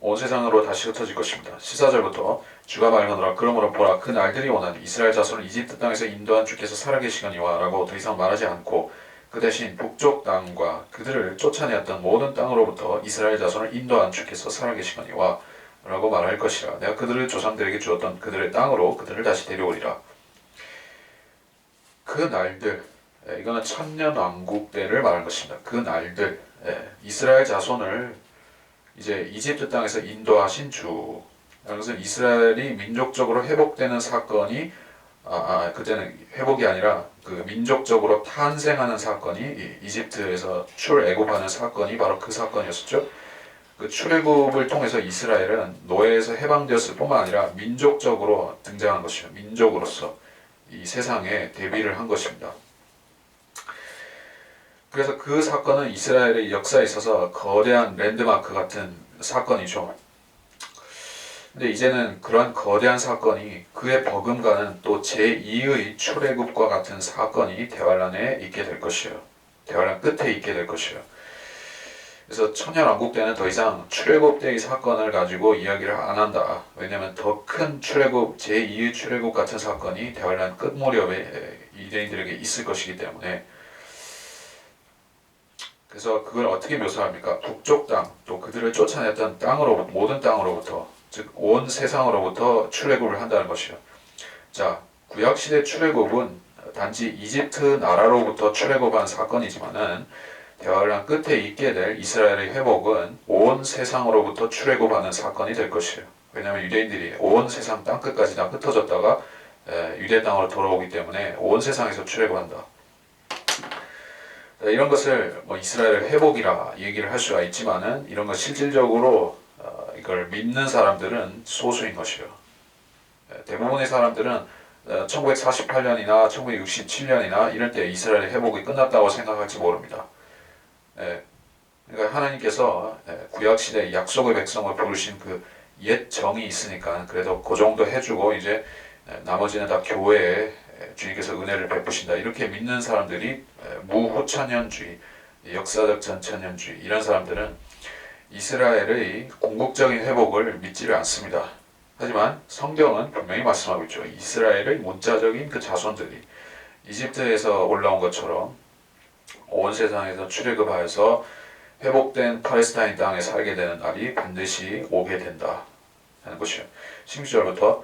Speaker 1: 온 세상으로 다시 흩어질 것입니다. 14절부터 주가 말하노라 그러므로 보라 그 날들이 오나니 이스라엘 자손을 이집트 땅에서 인도한 주께서 살아계시거니와 라고 더 이상 말하지 않고 그 대신 북쪽 땅과 그들을 쫓아내었던 모든 땅으로부터 이스라엘 자손을 인도한 주께서 살아계시거니와 라고 말할 것이라. 내가 그들을 조상들에게 주었던 그들의 땅으로 그들을 다시 데려오리라. 그 날들, 이거는 천년왕국 때를 말하는 것입니다. 그 날들, 이스라엘 자손을 이제 이집트 땅에서 인도하신 주. 그것은 이스라엘이 민족적으로 회복되는 사건이 그때는 회복이 아니라 그 민족적으로 탄생하는 사건이 이집트에서 출애굽하는 사건이 바로 그 사건이었었죠. 그 출애굽을 통해서 이스라엘은 노예에서 해방되었을 뿐만 아니라 민족적으로 등장한 것이죠. 민족으로서 이 세상에 데뷔를 한 것입니다. 그래서 그 사건은 이스라엘의 역사에 있어서 거대한 랜드마크 같은 사건이죠. 근데 이제는 그런 거대한 사건이 그에 버금가는 또 제2의 출애굽과 같은 사건이 대환란에 있게 될 것이에요. 대환란 끝에 있게 될 것이에요. 그래서 천년왕국 때는 더 이상 출애굽 때의 사건을 가지고 이야기를 안 한다. 왜냐하면 더 큰 출애굽, 제2의 출애굽 같은 사건이 대환란 끝 무렵에 유대인들에게 있을 것이기 때문에 그래서 그걸 어떻게 묘사합니까? 북쪽 땅, 또 그들을 쫓아냈던 땅으로부터, 모든 땅으로부터, 즉 온 세상으로부터 출애굽을 한다는 것이요. 자, 구약시대 출애굽은 단지 이집트 나라로부터 출애굽한 사건이지만은 대환란 끝에 있게 될 이스라엘의 회복은 온 세상으로부터 출애굽하는 사건이 될 것이에요. 왜냐하면 유대인들이 온 세상 땅끝까지 다 흩어졌다가 유대 땅으로 돌아오기 때문에 온 세상에서 출애굽한다. 이런 것을 뭐 이스라엘의 회복이라 얘기를 할 수가 있지만은 이런 것 실질적으로 이걸 믿는 사람들은 소수인 것이요. 대부분의 사람들은 1948년이나 1967년이나 이럴 때 이스라엘의 회복이 끝났다고 생각할지 모릅니다. 그러니까 하나님께서 구약시대 약속의 백성을 부르신 그 옛 정이 있으니까 그래도 그 정도 해주고 이제 나머지는 다 교회에 주님께서 은혜를 베푸신다. 이렇게 믿는 사람들이 무후천년주의, 역사적 전천년주의 이런 사람들은 이스라엘의 궁극적인 회복을 믿지를 않습니다. 하지만 성경은 분명히 말씀하고 있죠. 이스라엘의 문자적인 그 자손들이 이집트에서 올라온 것처럼 온 세상에서 출애굽하여서 회복된 팔레스타인 땅에 살게 되는 날이 반드시 오게 된다 하는 것이요. 16절부터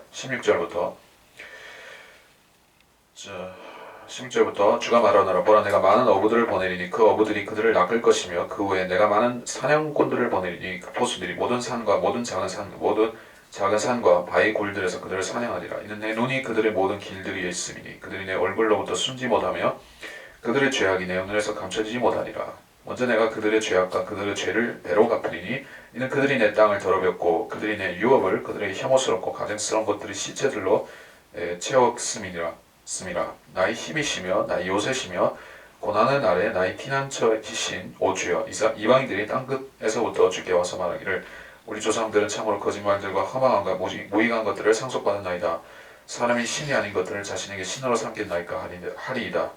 Speaker 1: 16절부터 주가 말하노라 보라 내가 많은 어부들을 보내리니 그 어부들이 그들을 낚을 것이며 그 후에 내가 많은 사냥꾼들을 보내리니 그 포수들이 모든 산과 모든 작은 산과 바위 골들에서 그들을 사냥하리라. 이는 내 눈이 그들의 모든 길 위에 있음이니 그들이 내 얼굴로부터 숨지 못하며 그들의 죄악이 내 눈에서 감춰지지 못하리라. 먼저 내가 그들의 죄악과 그들의 죄를 배로 갚으리니 이는 그들이 내 땅을 더럽혔고 그들이 내 유업을 그들의 혐오스럽고 가증스러운 것들의 시체들로 채웠음이라. 나의 힘이시며 나의 요새시며 고난의 날에 나의 피난처이신 오 주여 이방인들이 땅끝에서부터 주께 와서 말하기를 우리 조상들은 참으로 거짓말들과 허망함과 무익한 것들을 상속받았나이다. 사람이 신이 아닌 것들을 자신에게 신으로 삼겠나이까 하리이다.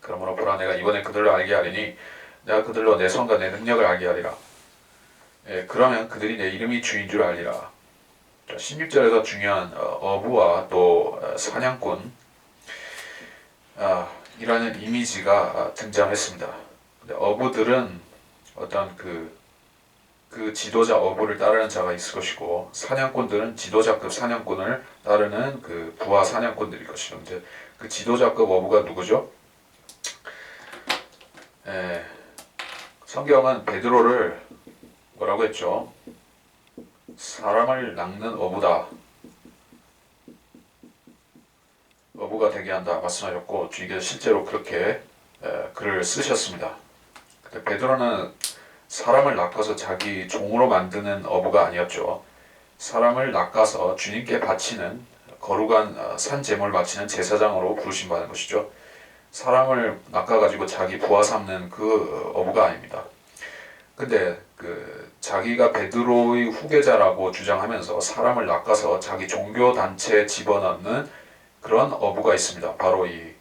Speaker 1: 그러므로 보라 내가 이번에 그들을 알게 하리니 내가 그들로 내 성과 내 능력을 알게 하리라. 그러면 그들이 내 이름이 주인 줄 알리라. 16절에서 중요한 어부와 또 사냥꾼 이라는 이미지가 등장했습니다. 근데 어부들은 어떤 그 지도자 어부를 따르는 자가 있을 것이고 사냥꾼들은 지도자급 사냥꾼을 따르는 그 부하 사냥꾼들일 것이죠. 근데 그 지도자급 어부가 누구죠? 성경은 베드로를 뭐라고 했죠? 사람을 낚는 어부다. 어부가 되게 한다 말씀하셨고 주님께서 실제로 그렇게 글을 쓰셨습니다. 베드로는 사람을 낚아서 자기 종으로 만드는 어부가 아니었죠. 사람을 낚아서 주님께 바치는 거룩한 산 제물 바치는 제사장으로 부르심 받은 것이죠. 사람을 낚아가지고 자기 부하 삼는 그 어부가 아닙니다. 근데 자기가 베드로의 후계자라고 주장하면서 사람을 낚아서 자기 종교 단체에 집어넣는 그런 어부가 있습니다. 바로 이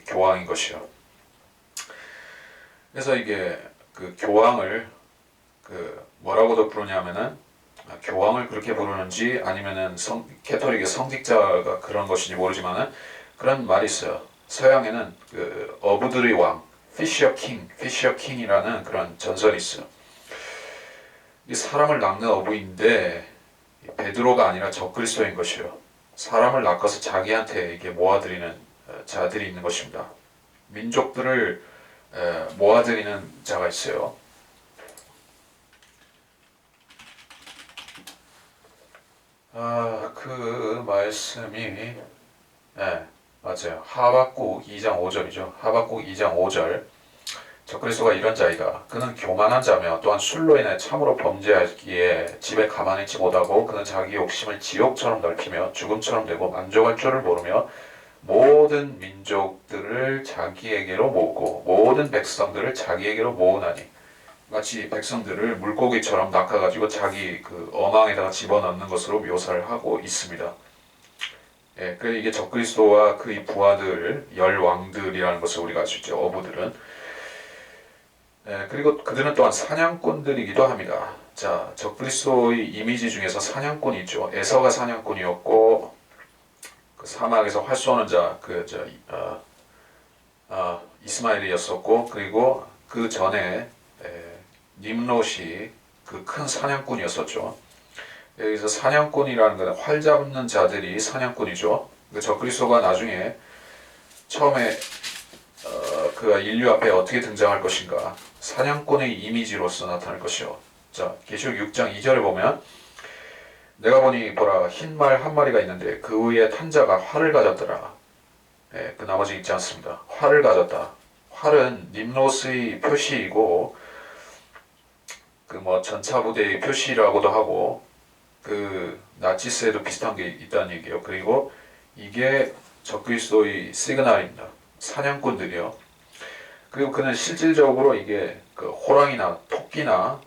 Speaker 1: 교황인 것이요. 그래서 이게 교황을 뭐라고도 부르냐면은 교황을 그렇게 부르는지 아니면은 캐톨릭의 성직자가 그런 것인지 모르지만은 그런 말이 있어요. 서양에는 어부들의 왕, 피셔 킹이라는 그런 전설이 있어요. 이 사람을 낚는 어부인데 베드로가 아니라 적그리스도인 것이요. 사람을 낚아서 자기한테 이게 모아들이는 자들이 있는 것입니다. 민족들을 모아들이는 자가 있어요. 그 말씀이 맞아요. 하박국 2장 5절이죠. 하박국 2장 5절. 적그리스도가 이런 자이다. 그는 교만한 자며 또한 술로 인해 참으로 범죄하기에 집에 가만히 있지 못하고 그는 자기 욕심을 지옥처럼 넓히며 죽음처럼 되고 만족할 줄을 모르며 모든 민족들을 자기에게로 모으고 모든 백성들을 자기에게로 모으나니 마치 백성들을 물고기처럼 낚아가지고 자기 어망에다가 집어넣는 것으로 묘사를 하고 있습니다. 이게 적그리스도와 그의 부하들, 열왕들이라는 것을 우리가 알 수 있죠. 어부들은. 그리고 그들은 또한 사냥꾼들이기도 합니다. 자, 적그리스도의 이미지 중에서 사냥꾼이 있죠. 에서가 사냥꾼이었고 사막에서 활 쏘는 자, 이스마엘이었었고, 그리고 그 전에 님롯이 큰 사냥꾼이었었죠. 여기서 사냥꾼이라는 것은 활 잡는 자들이 사냥꾼이죠. 적그리스도가 나중에 처음에 그가 인류 앞에 어떻게 등장할 것인가? 사냥꾼의 이미지로서 나타날 것이요. 자, 계시록 6장 2절에 보면 내가 보니 보라 흰 말 한 마리가 있는데 그 위에 탄 자가 활을 가졌더라. 그 나머지 읽지 않습니다. 활을 가졌다. 활은 님롯의 표시이고 전차 부대의 표시라고도 하고 나치스에도 비슷한 게 있다는 얘기예요. 그리고 이게 적그리스도의 시그널입니다. 사냥꾼들이요. 그리고 그는 실질적으로 이게 호랑이나 토끼나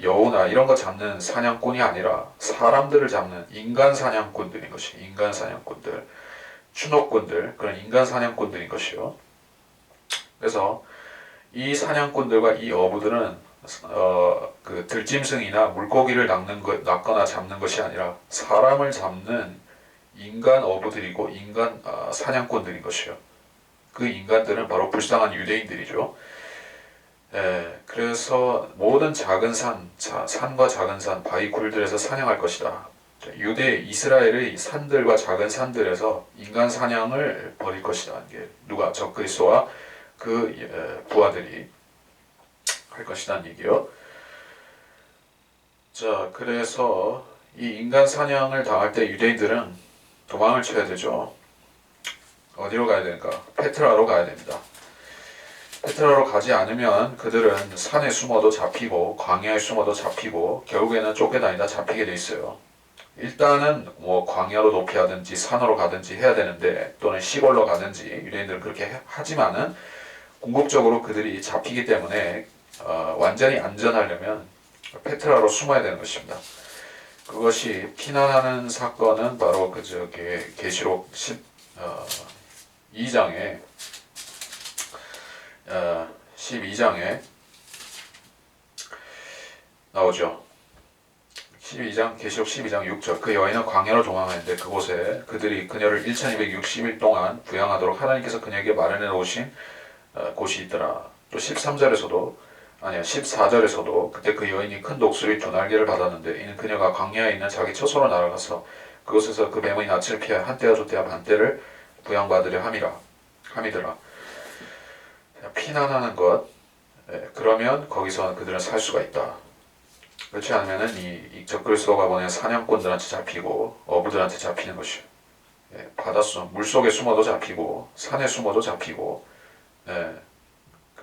Speaker 1: 여우나 이런 거 잡는 사냥꾼이 아니라 사람들을 잡는 인간 사냥꾼들인 것이 인간 사냥꾼들, 추노꾼들 그런 인간 사냥꾼들인 것이요. 그래서 이 사냥꾼들과 이 어부들은 들짐승이나 물고기를 낚거나 잡는 것이 아니라 사람을 잡는 인간 어부들이고 인간 사냥꾼들인 것이요. 그 인간들은 바로 불쌍한 유대인들이죠. 그래서 모든 작은 산과 작은 산, 바위 굴들에서 사냥할 것이다. 이스라엘의 산들과 작은 산들에서 인간 사냥을 벌일 것이다. 이게 누가 적그리스도와 그 부하들이 할 것이라는 얘기요. 자, 그래서 이 인간 사냥을 당할 때 유대인들은 도망을 쳐야 되죠. 어디로 가야 되는가? 페트라로 가야 됩니다. 페트라로 가지 않으면 그들은 산에 숨어도 잡히고 광야에 숨어도 잡히고 결국에는 쫓겨다니다 잡히게 돼 있어요. 일단은 광야로 높이 하든지 산으로 가든지 해야 되는데 또는 시골로 가든지 유대인들은 그렇게 하지만은 궁극적으로 그들이 잡히기 때문에 완전히 안전하려면 페트라로 숨어야 되는 것입니다. 그것이 피난하는 사건은 바로 계시록 12장에 12장에 나오죠. 계시록 12장 6절. 그 여인은 광야로 도망하는데 그곳에 그들이 그녀를 1260일 동안 부양하도록 하나님께서 그녀에게 마련해 놓으신 곳이 있더라. 또 14절에서도 그때 그 여인이 큰 독수리 2날개를 받았는데 이는 그녀가 광야에 있는 자기 처소로 날아가서 그곳에서 그 뱀의 낯을 피하여 한때와 두때와 반때를 부양받으려 함이더라. 피난하는 것, 그러면 거기서 그들은 살 수가 있다. 그렇지 않으면은 이 적그리스도가 보낸 사냥꾼들한테 잡히고 어부들한테 잡히는 것이요. 바닷속 물속에 숨어도 잡히고 산에 숨어도 잡히고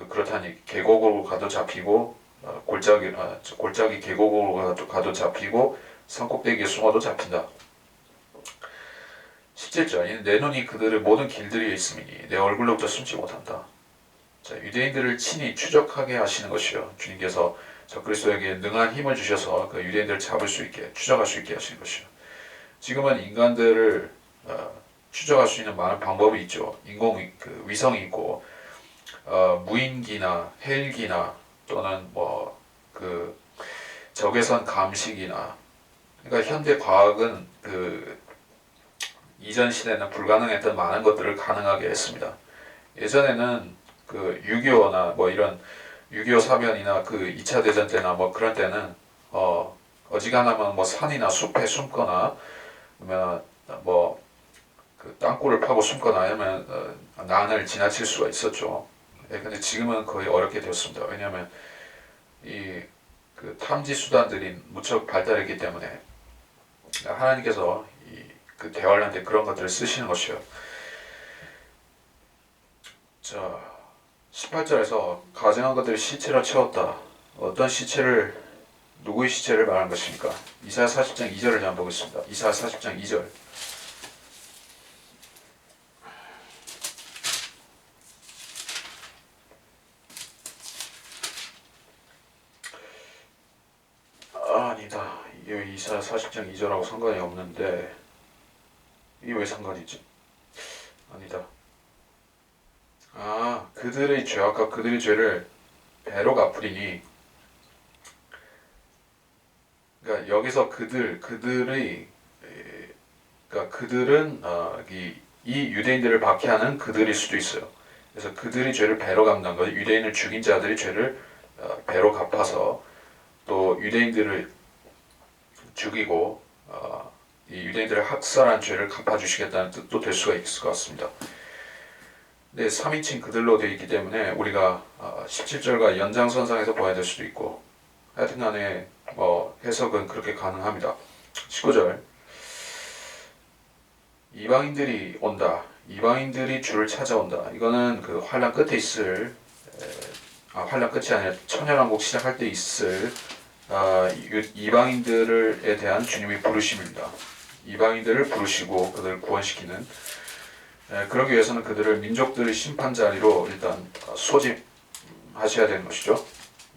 Speaker 1: 그렇다니 계곡으로 가도 잡히고 골짜기 계곡으로 가도 잡히고 산꼭대기에 숨어도 잡힌다. 17절 내 눈이 그들의 모든 길들이에 있음이니 내 얼굴로부터 숨지 못한다. 자, 유대인들을 친히 추적하게 하시는 것이요. 주님께서 저 그리스도에게 능한 힘을 주셔서 그 유대인들을 잡을 수 있게 추적할 수 있게 하시는 것이요. 지금은 인간들을 추적할 수 있는 많은 방법이 있죠. 위성이 있고 무인기나 헬기나 또는 적외선 감식이나 그러니까 현대 과학은 이전 시대는 불가능했던 많은 것들을 가능하게 했습니다. 예전에는 6.25나 이런 6.25 사변이나 2차 대전 때나 그런 때는 어지간하면 산이나 숲에 숨거나 그러면 땅굴을 파고 숨거나 하면 난을 지나칠 수가 있었죠. 근데 지금은 거의 어렵게 되었습니다. 왜냐하면 탐지 수단들이 무척 발달했기 때문에 하나님께서 대화할 때 그런 것들을 쓰시는 것이요. 자, 18절에서 가증한 것들을 시체로 채웠다. 어떤 시체를 누구의 시체를 말하는 것입니까? 이사야 40장 2절을 한번 보겠습니다. 이사야 40장 2절. 아니다. 이게 이사야 40장 2절하고 상관이 없는데 이게 왜 상관이 있지? 아니다. 그들의 죄악과 그들의 죄를 배로 갚으리니. 그러니까 여기서 그들은 이 유대인들을 박해하는 그들일 수도 있어요. 그래서 그들의 죄를 배로 갚는 것, 유대인을 죽인 자들의 죄를 배로 갚아서 또 유대인들을 죽이고 이 유대인들을 학살한 죄를 갚아주시겠다는 뜻도 될 수가 있을 것 같습니다. 네, 3인칭 그들로 되어 있기 때문에 우리가 17절과 연장선상에서 봐야 될 수도 있고 하여튼간에 해석은 그렇게 가능합니다. 19절 이방인들이 온다. 이방인들이 주를 찾아온다. 이거는 환란 끝에 있을 환란 끝이 아니라 천연왕국 시작할 때 있을 이방인들에 대한 주님의 부르심입니다. 이방인들을 부르시고 그들을 구원시키는 그러기 위해서는 그들을 민족들의 심판 자리로 일단 소집하셔야 되는 것이죠.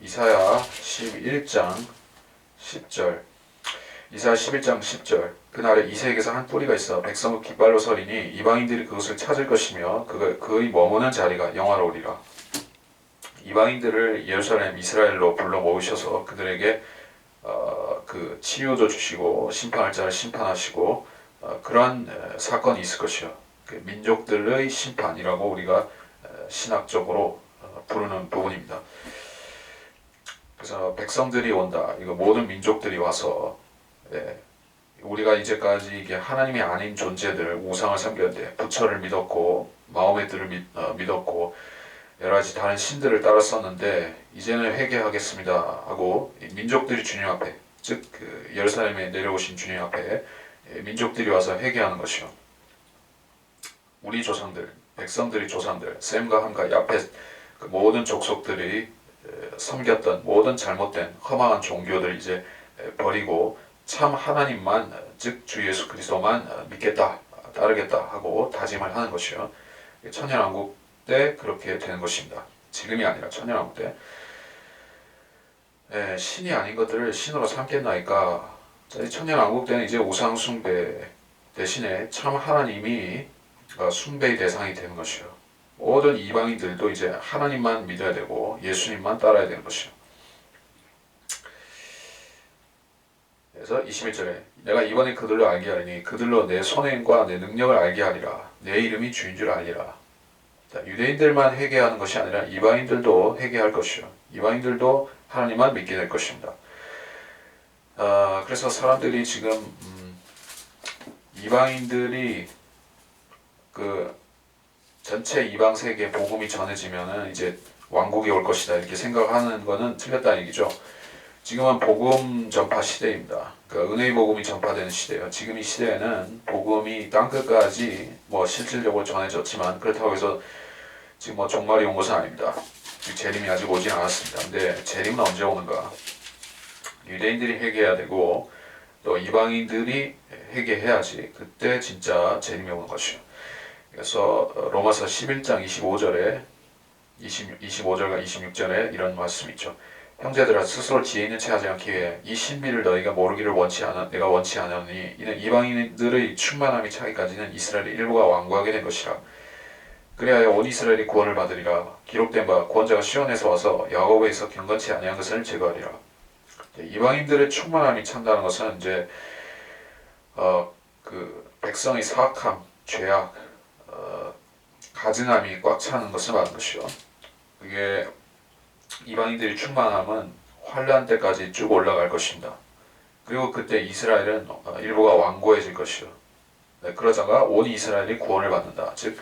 Speaker 1: 이사야 11장 10절 이사야 11장 10절 그날에 이색에서 한 뿌리가 있어 백성의 깃발로 서리니 이방인들이 그것을 찾을 것이며 그의 머무는 자리가 영화로우리라. 이방인들을 예루살렘 이스라엘로 불러 모으셔서 그들에게 치유도 주시고 심판할 자를 심판하시고 그러한 사건이 있을 것이요. 민족들의 심판이라고 우리가 신학적으로 부르는 부분입니다. 그래서 백성들이 온다. 이거 모든 민족들이 와서 우리가 이제까지 이게 하나님이 아닌 존재들 우상을 섬겼는데 부처를 믿었고 마호메트를 믿었고 여러 가지 다른 신들을 따랐었는데 이제는 회개하겠습니다 하고 민족들이 주님 앞에 즉 예루살렘에 내려오신 주님 앞에 민족들이 와서 회개하는 것이요. 우리 조상들, 백성들이 조상들, 셈과 함과 야펫 모든 족속들이 섬겼던 모든 잘못된 허망한 종교들 이제 버리고 참 하나님만 즉 주 예수 그리스도만 믿겠다 따르겠다 하고 다짐을 하는 것이요. 천년왕국 때 그렇게 되는 것입니다. 지금이 아니라 천년왕국 때 신이 아닌 것들을 신으로 삼겠나이까. 천년왕국 때는 이제 우상 숭배 대신에 참 하나님이 숭배의 대상이 되는 것이요. 모든 이방인들도 이제 하나님만 믿어야 되고 예수님만 따라야 되는 것이요. 그래서 21절에 내가 이번에 그들로 알게 하리니 그들로 내 손행과 내 능력을 알게 하리라. 내 이름이 주인 줄 알리라. 유대인들만 회개하는 것이 아니라 이방인들도 회개할 것이요. 이방인들도 하나님만 믿게 될 것입니다. 그래서 사람들이 지금 이방인들이 전체 이방 세계 복음이 전해지면은 이제 왕국이 올 것이다 이렇게 생각하는 것은 틀렸다는 얘기죠. 지금은 복음 전파 시대입니다. 은혜의 복음이 전파되는 시대예요. 지금 이 시대에는 복음이 땅끝까지 실질적으로 전해졌지만 그렇다고 해서 지금 종말이 온 것은 아닙니다. 재림이 아직 오진 않았습니다. 근데 재림은 언제 오는가? 유대인들이 회개해야 되고 또 이방인들이 회개해야지 그때 진짜 재림이 오는 것이요. 그래서 로마서 11장 25절에 25절과 26절에 이런 말씀이 있죠. 형제들아 스스로 지혜 있는 채 하지 않기 위해 이 신비를 너희가 모르기를 내가 원치 않으니 이는 이방인들의 충만함이 차기까지는 이스라엘의 일부가 완고하게 된 것이라. 그리하여 온 이스라엘이 구원을 받으리라. 기록된 바 구원자가 시온에서 와서 야곱에서 경건치 아니한 것을 제거하리라. 이방인들의 충만함이 찬다는 것은 이제 그 백성의 사악함, 죄악, 가증함이 꽉 차는 것을 말하는 것이요. 그게 이방인들이 충만함은 환란 때까지 쭉 올라갈 것입니다. 그리고 그때 이스라엘은 일부가 완고해질 것이요. 네, 그러다가 온 이스라엘이 구원을 받는다. 즉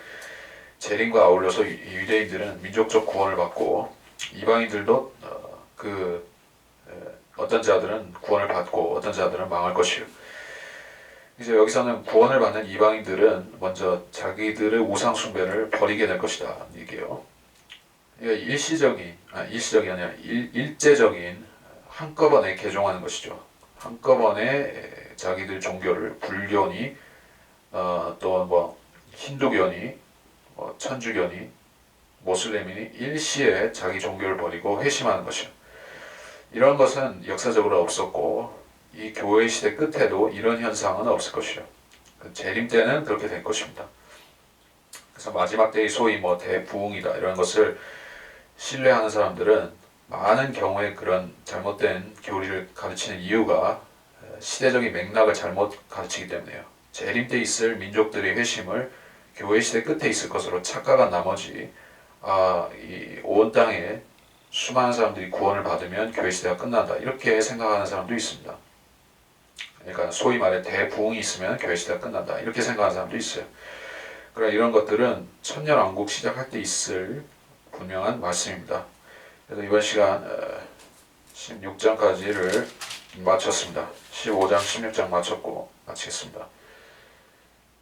Speaker 1: 재림과 아울러서 유대인들은 민족적 구원을 받고 이방인들도 어떤 자들은 구원을 받고 어떤 자들은 망할 것이요. 이제 여기서는 구원을 받는 이방인들은 먼저 자기들의 우상 숭배를 버리게 될 것이다. 이게요. 일시적이 아니라 일제적인 한꺼번에 개종하는 것이죠. 한꺼번에 자기들 종교를 불교니 또 뭐 힌두교니 천주교니 모슬렘이니 일시에 자기 종교를 버리고 회심하는 것이요. 이런 것은 역사적으로 없었고 이 교회 시대 끝에도 이런 현상은 없을 것이요. 재림 때는 그렇게 될 것입니다. 그래서 마지막 때의 소위 뭐 대부흥이다 이런 것을 신뢰하는 사람들은 많은 경우에 그런 잘못된 교리를 가르치는 이유가 시대적인 맥락을 잘못 가르치기 때문에요. 재림 때 있을 민족들의 회심을 교회 시대 끝에 있을 것으로 착각한 나머지 이 온 땅에 수많은 사람들이 구원을 받으면 교회 시대가 끝난다 이렇게 생각하는 사람도 있습니다. 그러니까 소위 말해 대부흥이 있으면 교회 시대가 끝난다 이렇게 생각하는 사람도 있어요. 그러나 이런 것들은 천년왕국 시작할 때 있을 분명한 말씀입니다. 그래서 이번 시간 16장까지를 마쳤습니다. 15장, 16장 마쳤고 마치겠습니다.